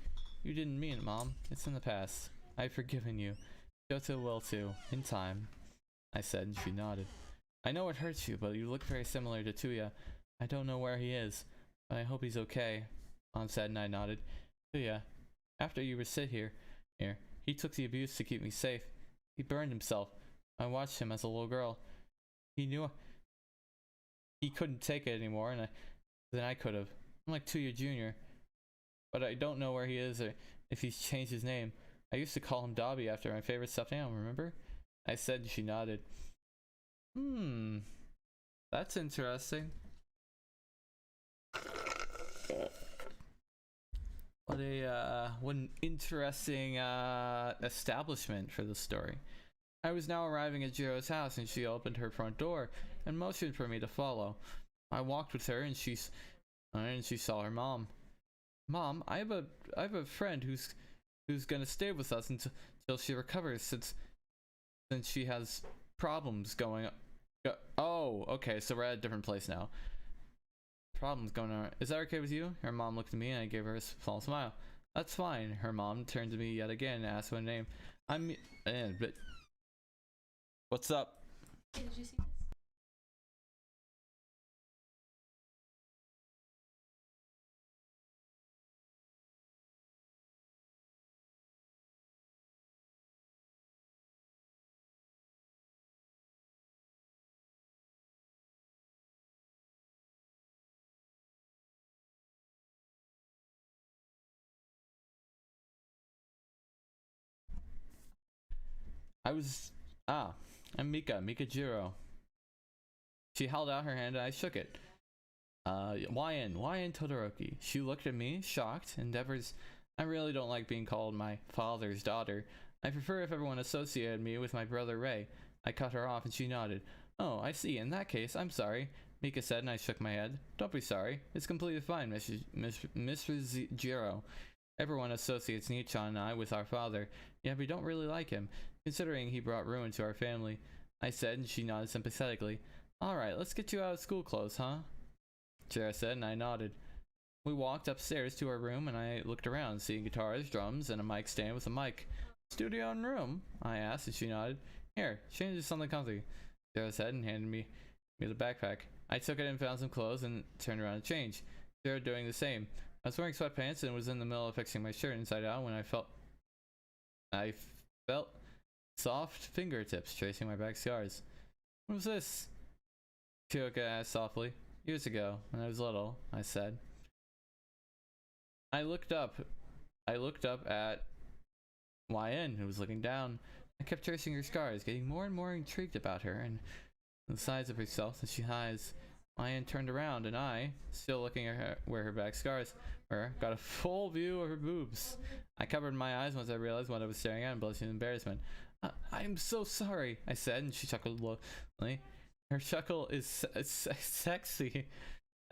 You didn't mean it, Mom. It's in the past. I've forgiven you. Shoto will too, in time, I said, and she nodded. I know it hurts you, but you look very similar to Tuya. I don't know where he is, but I hope he's okay, Mom said, and I nodded. Tuya, after you were sit here, he took the abuse to keep me safe. He burned himself. I watched him as a little girl. He knew he couldn't take it anymore, and then I could have. I'm like Tuya Jr., but I don't know where he is or if he's changed his name. I used to call him Dobby after my favorite stuffed animal, remember? I said, and she nodded. That's interesting. What an interesting establishment for the story. I was now arriving at Jiro's house, and she opened her front door and motioned for me to follow. I walked with her, and she saw her mom. Mom, I have a friend who's gonna stay with us until she recovers, since she has problems going on. Oh, okay, so we're at a different place now. Problems going on. Is that okay with you? Her mom looked at me, and I gave her a small smile. That's fine. Her mom turned to me yet again and asked my name. But what's up? Hey, did you see this? I'm Mika Jiro. She held out her hand and I shook it. YN Todoroki. She looked at me, shocked, endeavors. I really don't like being called my father's daughter. I prefer if everyone associated me with my brother Ray. I cut her off and she nodded. Oh, I see. In that case, I'm sorry, Mika said, and I shook my head. Don't be sorry. It's completely fine, Mrs. Jiro. Everyone associates Nichan and I with our father, yet we don't really like him, considering he brought ruin to our family, I said, and she nodded sympathetically. Alright, let's get you out of school clothes, huh? Jiro said, and I nodded. We walked upstairs to our room, and I looked around, seeing guitars, drums, and a mic stand with a mic. Studio and room? I asked, and she nodded. Here, change to something comfy, Jiro said, and handed me the backpack. I took it and found some clothes, and turned around to change. Jiro doing the same. I was wearing sweatpants and was in the middle of fixing my shirt inside out when I felt soft fingertips tracing my back scars. What was this? Kyoka asked softly. Years ago, when I was little, I said. I looked up at YN, who was looking down. I kept tracing her scars, getting more and more intrigued about her and the size of herself as she hides. YN turned around, and I, still looking at her, where her back scars were, got a full view of her boobs. I covered my eyes once I realized what I was staring at and blushed in embarrassment. I'm so sorry, I said, and she chuckled lowly. Her chuckle is sexy.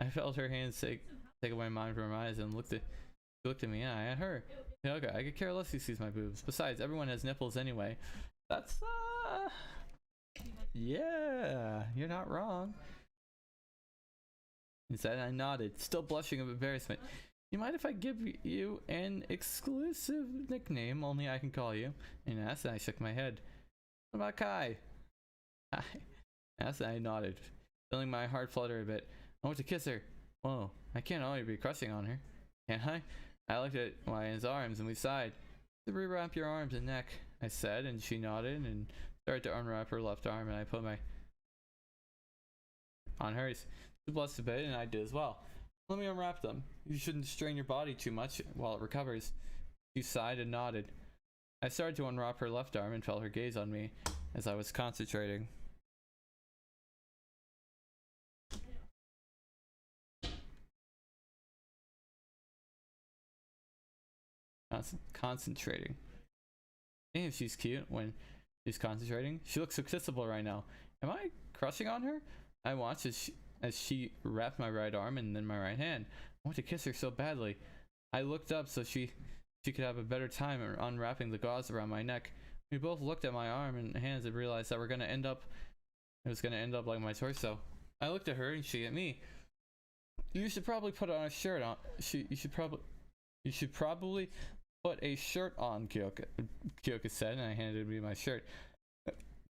I felt her hands take away mine from her eyes and looked at me. And I at her. Okay, I could care less who sees my boobs. Besides, everyone has nipples anyway. That's yeah, you're not wrong. Instead, I nodded, still blushing of embarrassment. You mind if I give you an exclusive nickname only I can call you? And asked, and I shook my head. What about Kai? I asked, and I nodded, feeling my heart flutter a bit. I want to kiss her. Whoa, I can't only be crushing on her. Can I? I looked at Ryan's arms and we sighed. To rewrap your arms and neck, I said, and she nodded and started to unwrap her left arm, and I put my on hers. She blushed a bit, and I did as well. Let me unwrap them. You shouldn't strain your body too much while it recovers. She sighed and nodded. I started to unwrap her left arm and felt her gaze on me as I was concentrating. Concentrating. Damn, she's cute when she's concentrating. She looks so kissable right now. Am I crushing on her? I watched as she wrapped my right arm and then my right hand. I want to kiss her so badly. I looked up so she could have a better time unwrapping the gauze around my neck. We both looked at my arm and hands and realized that it was gonna end up like my torso. I looked at her and she at me. You should probably put on a shirt on. You should probably put a shirt on, Kyoka said, and I handed me my shirt.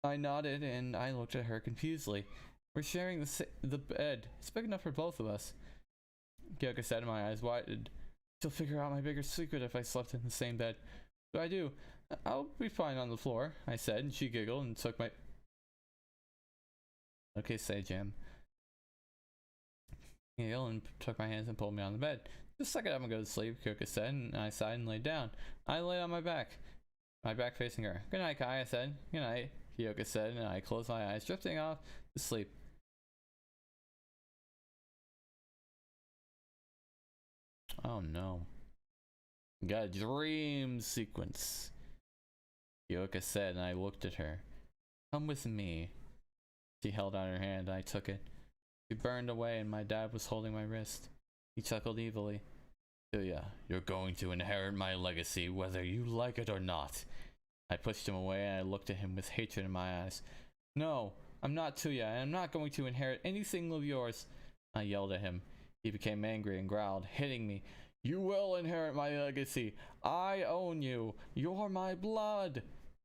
I nodded and I looked at her confusedly. We're sharing the bed. It's big enough for both of us. Kyoka said, and my eyes widened. She'll figure out my bigger secret if I slept in the same bed. So I do. I'll be fine on the floor, I said, and she giggled and took my... Okay, say Jim. Giggled and took my hands and pulled me on the bed. Just suck it up and go to sleep, Kyoka said, and I sighed and laid down. I lay on my back facing her. Good night, Kai, I said. Good night, Kyoka said, and I closed my eyes, drifting off to sleep. Oh no. Got a dream sequence, Kyoka said, and I looked at her. Come with me. She held out her hand, and I took it. She burned away, and my dad was holding my wrist. He chuckled evilly. Tuya, you're going to inherit my legacy, whether you like it or not. I pushed him away, and I looked at him with hatred in my eyes. No, I'm not Tuya, and I'm not going to inherit anything of yours. I yelled at him. He became angry and growled, hitting me. You will inherit my legacy. I own you. You're my blood,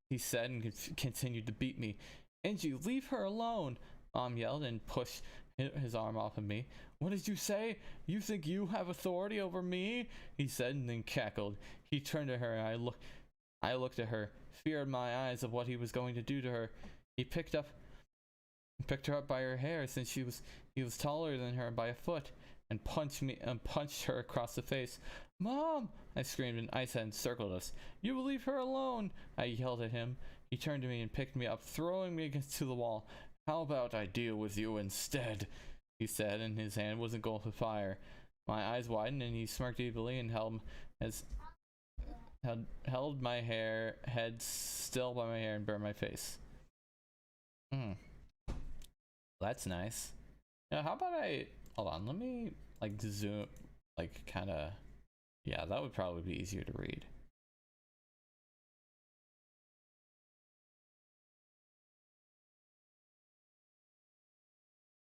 he said, and continued to beat me. Angie, leave her alone, Mom yelled and pushed his arm off of me. What did you say? You think you have authority over me? He said, and then cackled. He turned to her, and I looked at her, fear in my eyes of what he was going to do to her. He picked her up by her hair, since he was taller than her by a foot, and punched her across the face. Mom! I screamed, and Ice had encircled us. You will leave her alone! I yelled at him. He turned to me and picked me up, throwing me against the wall. How about I deal with you instead? He said, and his hand was engulfed with fire. My eyes widened, and he smirked evilly and held my head still by my hair and burned my face. That's nice. Now, how about hold on, let me like zoom, like kind of, yeah, that would probably be easier to read.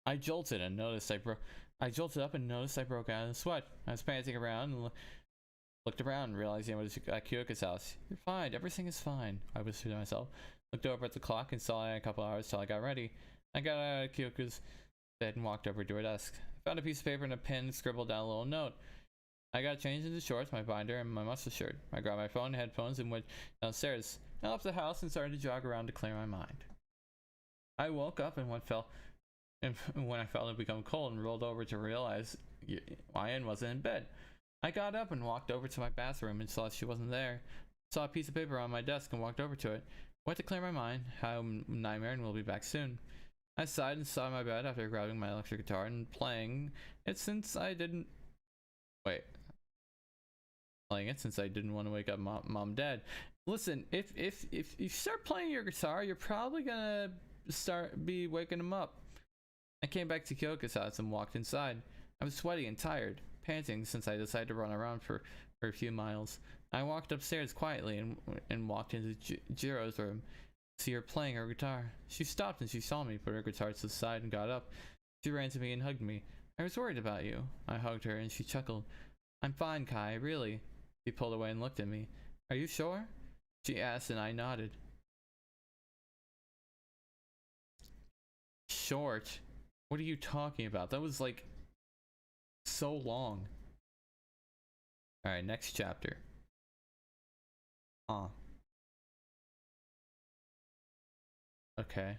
I jolted up and noticed I broke out in sweat. I was panting around and looked around, realizing I was at Kyoka's house. You're fine, everything is fine, I whispered to myself. Looked over at the clock and saw it in a couple hours till I got ready. I got out of Kyoka's bed and walked over to her desk. I found a piece of paper and a pen and scribbled down a little note. I got changed into shorts, my binder, and my muscle shirt. I grabbed my phone and headphones and went downstairs. I left the house and started to jog around to clear my mind. I woke up and when I felt it become cold and rolled over to realize Ryan wasn't in bed. I got up and walked over to my bathroom and saw she wasn't there. Saw a piece of paper on my desk and walked over to it. Went to clear my mind, how nightmare and will be back soon. I sighed and sat on my bed after grabbing my electric guitar and playing it since I didn't want to wake up mom dead. Listen, if you start playing your guitar, you're probably gonna be waking him up. I came back to Kyoko's house and walked inside. I was sweaty and tired, panting since I decided to run around for a few miles. I walked upstairs quietly and walked into Jiro's room. See her playing her guitar. She stopped and she saw me, put her guitar to the side and got up. She ran to me and hugged me. I was worried about you. I hugged her and she chuckled. I'm fine, Kai, really. She pulled away and looked at me. Are you sure? She asked and I nodded. Short? What are you talking about? That was like so long. Alright, next chapter. Huh. Okay.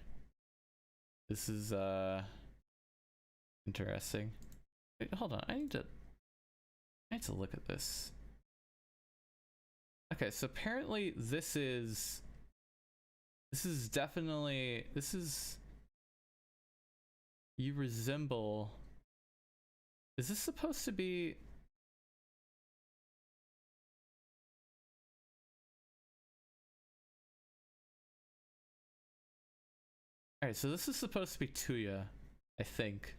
This is interesting. Wait, hold on. I need to look at this. Okay, so apparently this is definitely you resemble. Is this supposed to be? Alright, so this is supposed to be Tuya, I think.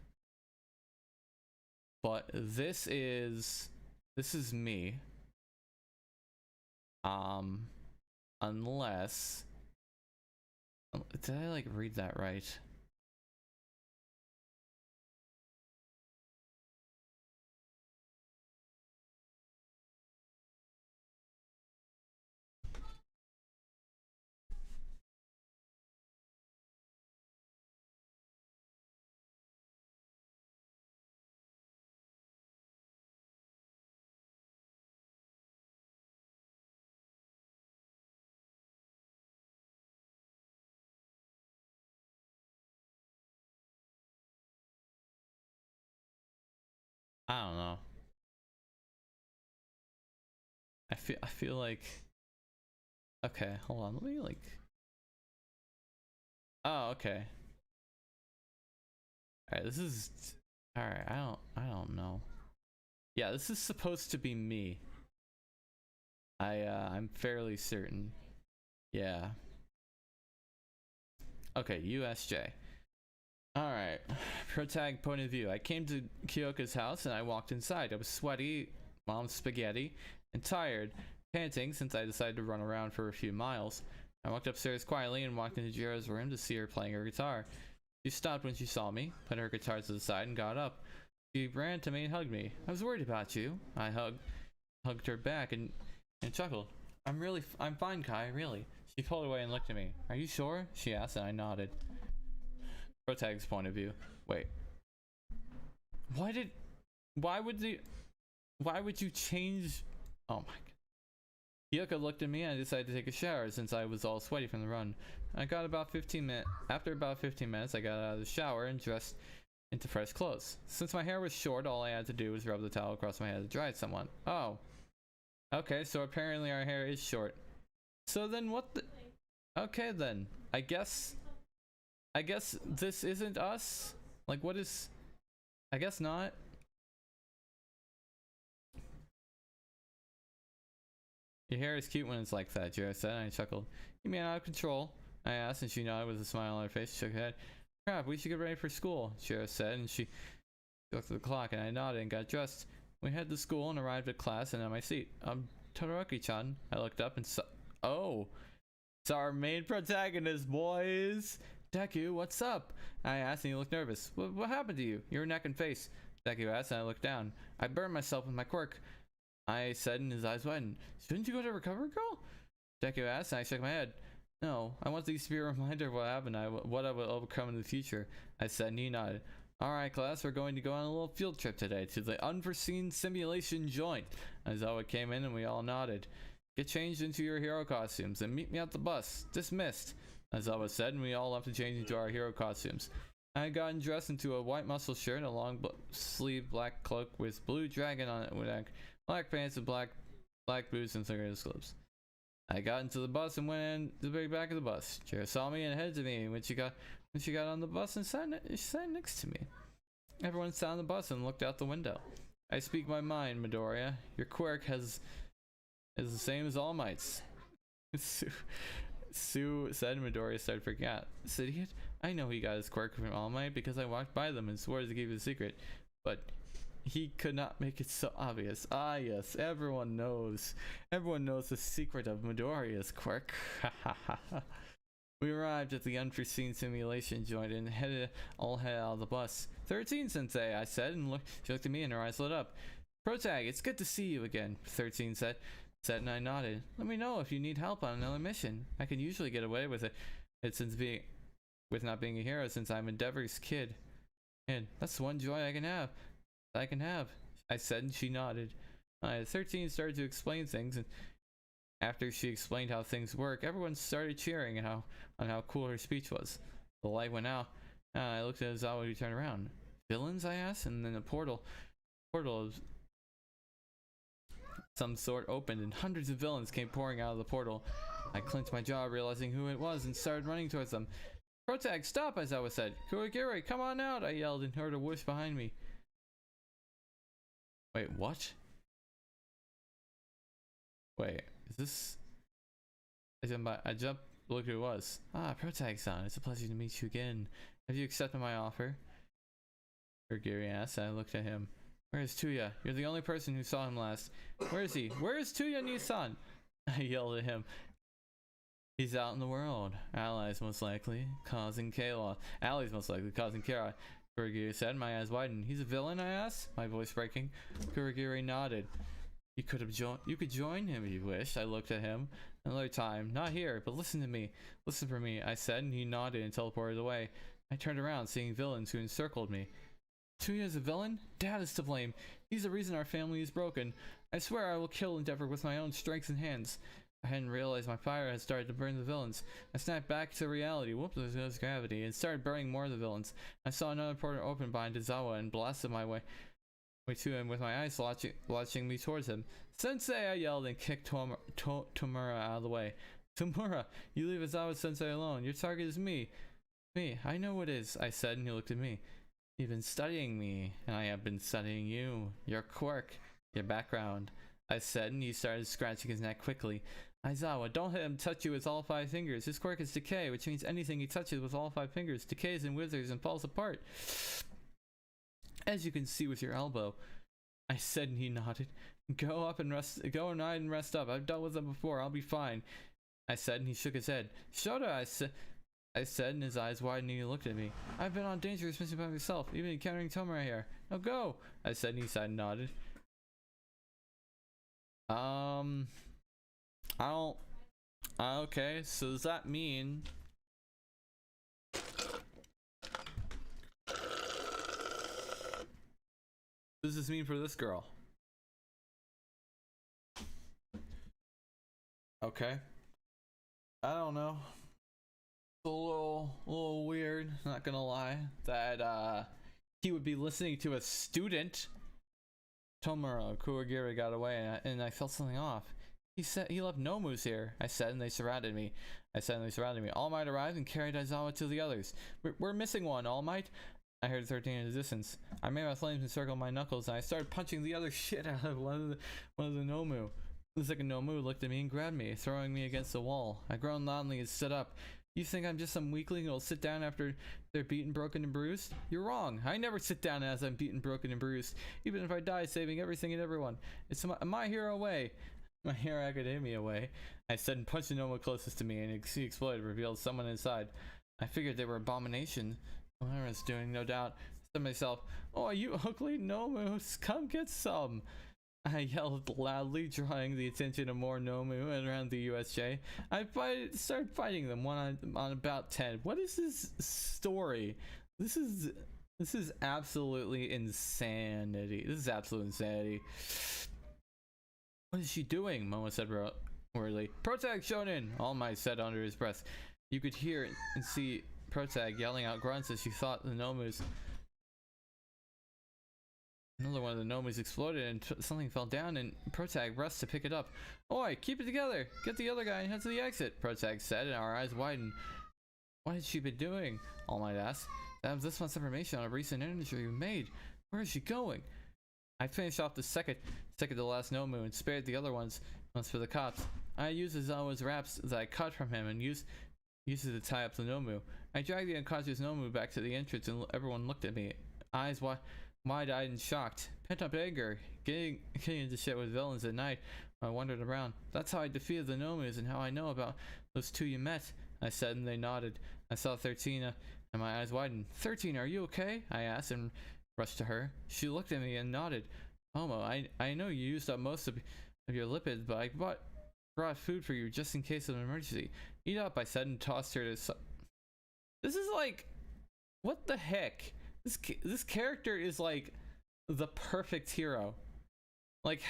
But this is me. Unless did I like read that right? I don't know. I feel like, okay, hold on, let me like, oh, okay. All right, this is, all right, I don't know. Yeah, this is supposed to be me. I'm fairly certain. Yeah. Okay, USJ. Alright, protag point of view. I came to Kyoko's house and I walked inside. I was sweaty, mom's spaghetti, and tired, panting since I decided to run around for a few miles. I walked upstairs quietly and walked into Jiro's room to see her playing her guitar. She stopped when she saw me, put her guitar to the side and got up. She ran to me and hugged me. I was worried about you. I hugged her back and chuckled. I'm fine, Kai, really. She pulled away and looked at me. Are you sure? She asked and I nodded. Protag's point of view. Wait. Why would you change? Oh my god. Kyoko looked at me and I decided to take a shower since I was all sweaty from the run. After about 15 minutes, I got out of the shower and dressed into fresh clothes. Since my hair was short, all I had to do was rub the towel across my head to dry it somewhat. Oh. Okay, so apparently our hair is short. So then what the... Okay then. I guess this isn't us? Like, what is... I guess not. Your hair is cute when it's like that, Jiro said, and I chuckled. You mean out of control? I asked, and she nodded with a smile on her face. She shook her head. Crap, we should get ready for school, Jiro said, and she looked at the clock, and I nodded and got dressed. We headed to school and arrived at class and at my seat. Todoroki-chan. I looked up and saw... Oh! It's our main protagonist, boys! Deku, what's up? I asked and he looked nervous. What happened to you? Your neck and face. Deku asked and I looked down. I burned myself with my quirk. I said and his eyes widened. Shouldn't you go to recovery, girl? Deku asked and I shook my head. No, I want these to be a reminder of what happened, what I will overcome in the future. I said and he nodded. Alright class, we're going to go on a little field trip today to the unforeseen simulation joint. Aizawa came in and we all nodded. Get changed into your hero costumes and meet me at the bus. Dismissed. Aizawa said, and we all left to change into our hero costumes. I had gotten dressed into a white muscle shirt and a long sleeve black cloak with blue dragon on it, with black pants and black boots and fingerless gloves. I got into the bus and went in to the very back of the bus. Jiro saw me and headed to me when she got on the bus and sat next to me. Everyone sat on the bus and looked out the window. I speak my mind, Midoriya. Your quirk is the same as All Might's. Sue said, and Midoriya started freaking out. This idiot! I know he got his quirk from All Might because I walked by them and swore to keep it a secret. But he could not make it so obvious. Ah yes, everyone knows. Everyone knows the secret of Midoriya's quirk. We arrived at the unforeseen simulation joint and headed out of the bus. 13, Sensei, I said, and she looked at me and her eyes lit up. Protag, it's good to see you again, 13 said. And I nodded. Let me know if you need help on another mission. I can usually get away with it with not being a hero since I'm Endeavor's kid. And that's the one joy I can have. I said, and she nodded. 13 started to explain things, and after she explained how things work, everyone started cheering on how cool her speech was. The light went out. I looked at Zawa, who turned around. Villains? I asked, and then a portal of some sort opened, and hundreds of villains came pouring out of the portal. I clenched my jaw, realizing who it was, and started running towards them. Protag, stop! As Zawa said. Kurogiri, come on out! I yelled and heard a whoosh behind me. Wait, what? Wait, is this? I jumped, look who it was. Ah, Protag-san, it's a pleasure to meet you again. Have you accepted my offer? Kurogiri asked, and I looked at him. Where is Tuya? You're the only person who saw him last. Where is he? Where is Tuya Nisan? I yelled at him. He's out in the world. Allies most likely causing chaos. Kurogiri said, my eyes widened. He's a villain, I asked, my voice breaking. Kurogiri nodded. You could join him if you wish. I looked at him. Another time. Not here, but listen to me. Listen for me, I said, and he nodded and teleported away. I turned around, seeing villains who encircled me. Tuya is a villain? Dad is to blame. He's the reason our family is broken. I swear I will kill Endeavor with my own strength and hands. I hadn't realized my fire had started to burn the villains. I snapped back to reality, whooped there goes gravity, and started burning more of the villains. I saw another portal open behind Zawa and blasted my way to him with my eyes launching me towards him. Sensei! I yelled and kicked Tomura out of the way. Tomura, you leave Azawa Sensei alone. Your target is me. Me, I know what it is, I said, and he looked at me. You've been studying me, and I have been studying you. Your quirk, your background, I said, and he started scratching his neck quickly. Aizawa, don't let him touch you with all 5 fingers. His quirk is decay, which means anything he touches with all 5 fingers decays and withers and falls apart. As you can see with your elbow, I said, and he nodded. Go and hide and rest up. I've dealt with them before. I'll be fine, I said, and he shook his head. Shota, I said, and his eyes widened and he looked at me. I've been on dangerous mission by myself, even encountering Tomura here. Now go, I said, and he sighed and nodded. Okay, so does that mean what does this mean for this girl? Okay, I don't know. It's a little weird, not gonna lie, that he would be listening to a student. Tomura Kurogiri got away, and I felt something off. He said he left Nomus here, I said, and they surrounded me. All Might arrived and carried Aizawa to the others. We're missing one, All Might. I heard 13 in the distance. I made my flames encircle my knuckles, and I started punching the other shit out of one of the Nomu. The second Nomu looked at me and grabbed me, throwing me against the wall. I groaned loudly and stood up. You think I'm just some weakling who'll sit down after they're beaten, broken, and bruised? You're wrong. I never sit down as I'm beaten, broken, and bruised, even if I die saving everything and everyone. It's my hero way. My Hero Academia way, I said, and punched the Noma closest to me, and he exploded, revealed someone inside. I figured they were abomination. What I was doing, no doubt. I said to myself, oh, you ugly Nomus, come get some. I yelled loudly, drawing the attention of more Nomu around the USJ. I started fighting them one on about 10. What is this story? This is absolutely insanity. This is absolute insanity. What is she doing? Momo said worriedly. Protag Shonen! All Might said under his breath. You could hear and see Protag yelling out grunts as she thought the Nomus. Another one of the Nomus exploded and something fell down, and Protag rushed to pick it up. Oi, keep it together! Get the other guy and head to the exit, Protag said, and our eyes widened. What had she been doing? All Might asked. That was this month's information on a recent injury we made. Where is she going? I finished off the second to last Nomu and spared the other ones for the cops. I used Izawa's wraps that I cut from him and used it to tie up the Nomu. I dragged the unconscious Nomu back to the entrance and everyone looked at me, eyes wide-eyed and shocked. Pent-up anger, getting into shit with villains at night. I wandered around. That's how I defeated the Nomus and how I know about those two you met, I said, and they nodded. I saw 13 and my eyes widened. 13, are you okay? I asked and rushed to her. She looked at me and nodded. Momo, I know you used up most of your lipids, but I brought food for you just in case of an emergency. Eat up, I said, and tossed her to. This is like, what the heck? This character is like the perfect hero. Like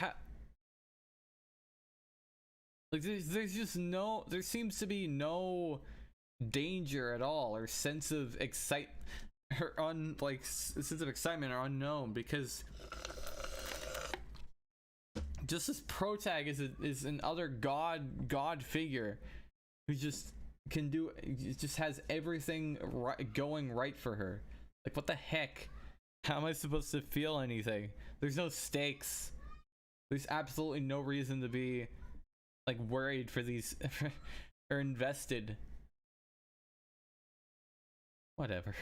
like there's just no, there seems to be no danger at all or sense of excitement or unknown, because just this protag is another god figure who just can do, just has everything going right for her. Like, what the heck? How am I supposed to feel anything? There's no stakes. There's absolutely no reason to be like worried for these or invested. Whatever.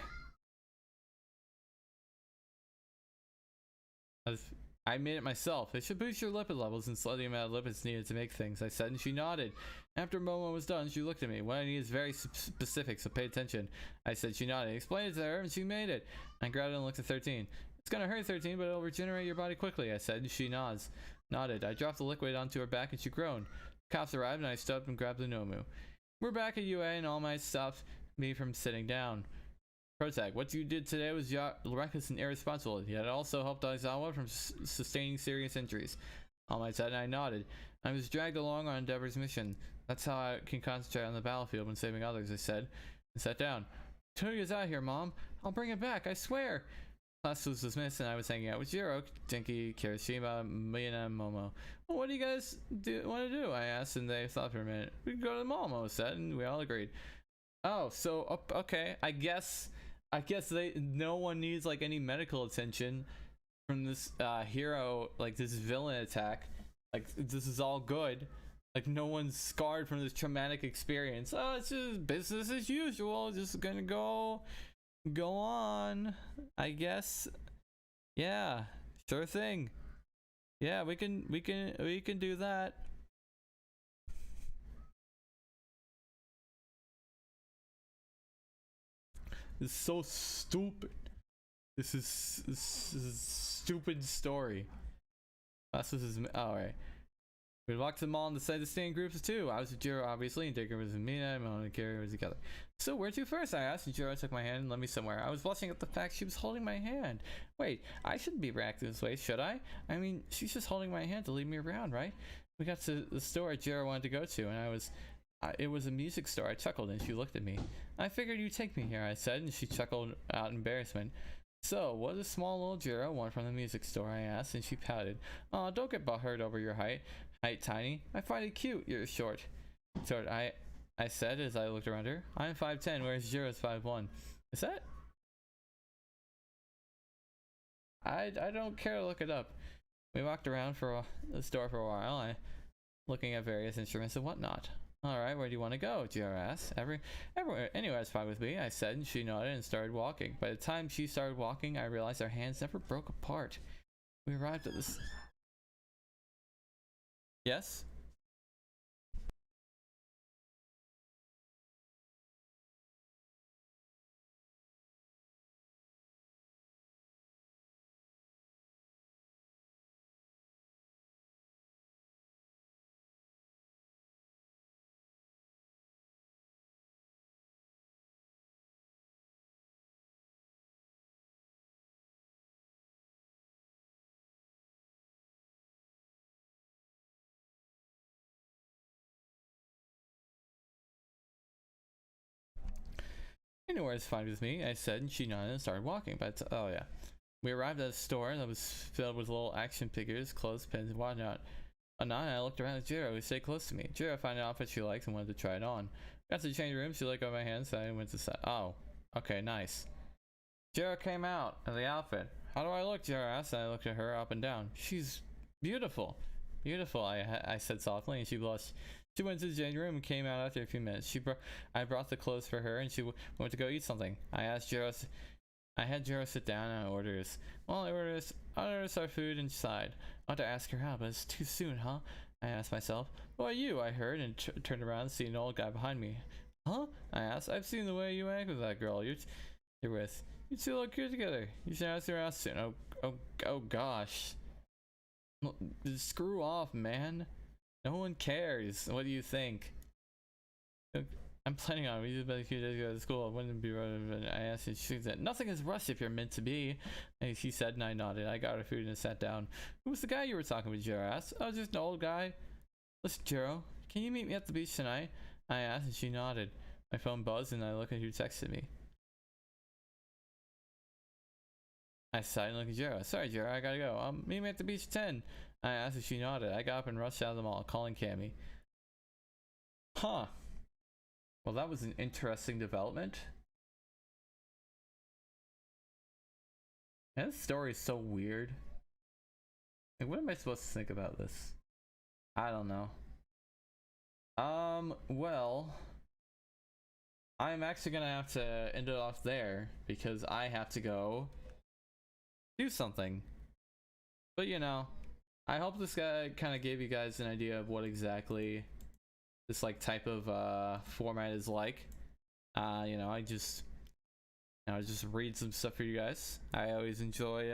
I made it myself. It should boost your lipid levels and slow the amount of lipids needed to make things, I said, and she nodded. After Momo was done, she looked at me. What I need is very specific, so pay attention, I said. She nodded. I explained it to her, and she made it. I grabbed it and looked at 13. It's gonna hurt, 13, but it'll regenerate your body quickly, I said, and she nodded. I dropped the liquid onto her back, and she groaned. Cops arrived, and I stood up and grabbed the Nomu. We're back at UA, and All Might stopped me from sitting down. Protag, what you did today was reckless and irresponsible, yet it also helped Aizawa from sustaining serious injuries. All Might said, and I nodded. I was dragged along on Endeavor's mission. That's how I can concentrate on the battlefield when saving others, I said, and sat down. Toyo's out here, Mom. I'll bring it back, I swear. Class was dismissed, and I was hanging out with Jiro, Denki, Kirishima, Mina, and Momo. Well, what do you guys want to do? I asked, and they thought for a minute. We could go to the mall, Momo said, and we all agreed. Oh, so okay, I guess no one needs like any medical attention from this hero, like this villain attack. Like, this is all good. Like, no one's scarred from this traumatic experience. Oh, it's just business as usual. Just gonna go on, I guess. Yeah, sure thing. Yeah, we can do that. This is so stupid. This is a stupid story. This is alright. We walked to the mall and decided to stay in groups too. I was with Jiro, obviously, and Digger was with Mina, and Mona and Carrie was together. So where to first? I asked, and Jiro took my hand and led me somewhere. I was blushing at the fact she was holding my hand. Wait, I shouldn't be reacting this way, should I? I mean, she's just holding my hand to lead me around, right? We got to the store Jiro wanted to go to, and it was a music store. I chuckled, and she looked at me. I figured you'd take me here, I said, and she chuckled out in embarrassment. So, what does small little Jiro want from the music store? I asked, and she pouted. Oh, don't get butthurt over your height, tiny. I find it cute. You're short. I said as I looked around her. I'm 5'10", whereas Jiro's 5'1". Is that? I don't care to look it up. We walked around the store for a while, looking at various instruments and whatnot. Alright, where do you want to go? Jiro asked. Everywhere. Anywhere's fine with me, I said, and she nodded and started walking. By the time she started walking, I realized our hands never broke apart. We arrived at this... Yes? Anywhere is fine with me, I said, and she nodded and started walking. But oh yeah, we arrived at a store that was filled with little action figures, clothespins, and whatnot. And I looked around at Jiro, who stayed close to me. Jiro found an outfit she liked and wanted to try it on. Got to the change room, she let go of my hand, so I went to set. Oh, okay, nice. Jiro came out of the outfit. How do I look? Jiro asked, and I looked at her up and down. She's beautiful. Beautiful, I said softly, and she blushed. She went to the changing room and came out after a few minutes. I brought the clothes for her, and she went to go eat something. I had Jiro sit down and orders. Well, I orders our food inside. I want to ask her out, but it's too soon, huh? I asked myself. Who are you? I heard, and turned around to see an old guy behind me. Huh? I asked. I've seen the way you act with that girl you're with. You two look good together. You should ask her out soon. Oh gosh. Screw off, man. No one cares. What do you think? I'm planning on it. But a few days ago to school. It wouldn't be right. I asked her. She said, nothing is rushed if you're meant to be. And she said, and I nodded. I got her food and sat down. Who was the guy you were talking with? Jiro asked. Oh, just an old guy. Listen, Jiro, can you meet me at the beach tonight? I asked, and she nodded. My phone buzzed, and I looked at who texted me. I sighed and looked at Jiro. Sorry, Jiro, I gotta go. Meet me at the beach at 10. I asked, and she nodded. I got up and rushed out of the mall, calling Cammy. Huh. Well, that was an interesting development. And this story is so weird. Like, what am I supposed to think about this? I don't know. Well, I'm actually gonna have to end it off there because I have to go do something. But you know, I hope this guy kind of gave you guys an idea of what exactly this like type of format is like. You know, I just read some stuff for you guys. I always enjoy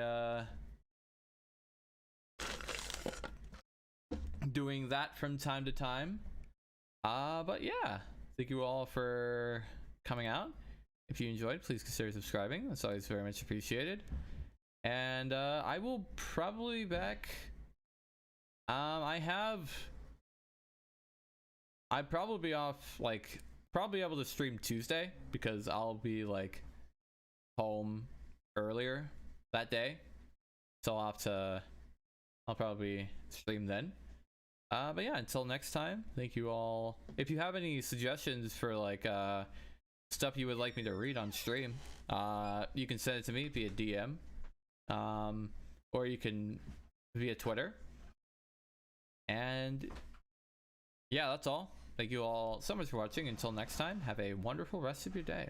doing that from time to time. But yeah, thank you all for coming out. If you enjoyed, please consider subscribing. That's always very much appreciated. And I will probably be back. I'd probably be off, like, probably able to stream Tuesday because I'll be like home earlier that day, so I'll probably stream then. But yeah, until next time, thank you all. If you have any suggestions for like stuff you would like me to read on stream, you can send it to me via DM, or you can via Twitter. And yeah, that's all. Thank you all so much for watching. Until next time, have a wonderful rest of your day.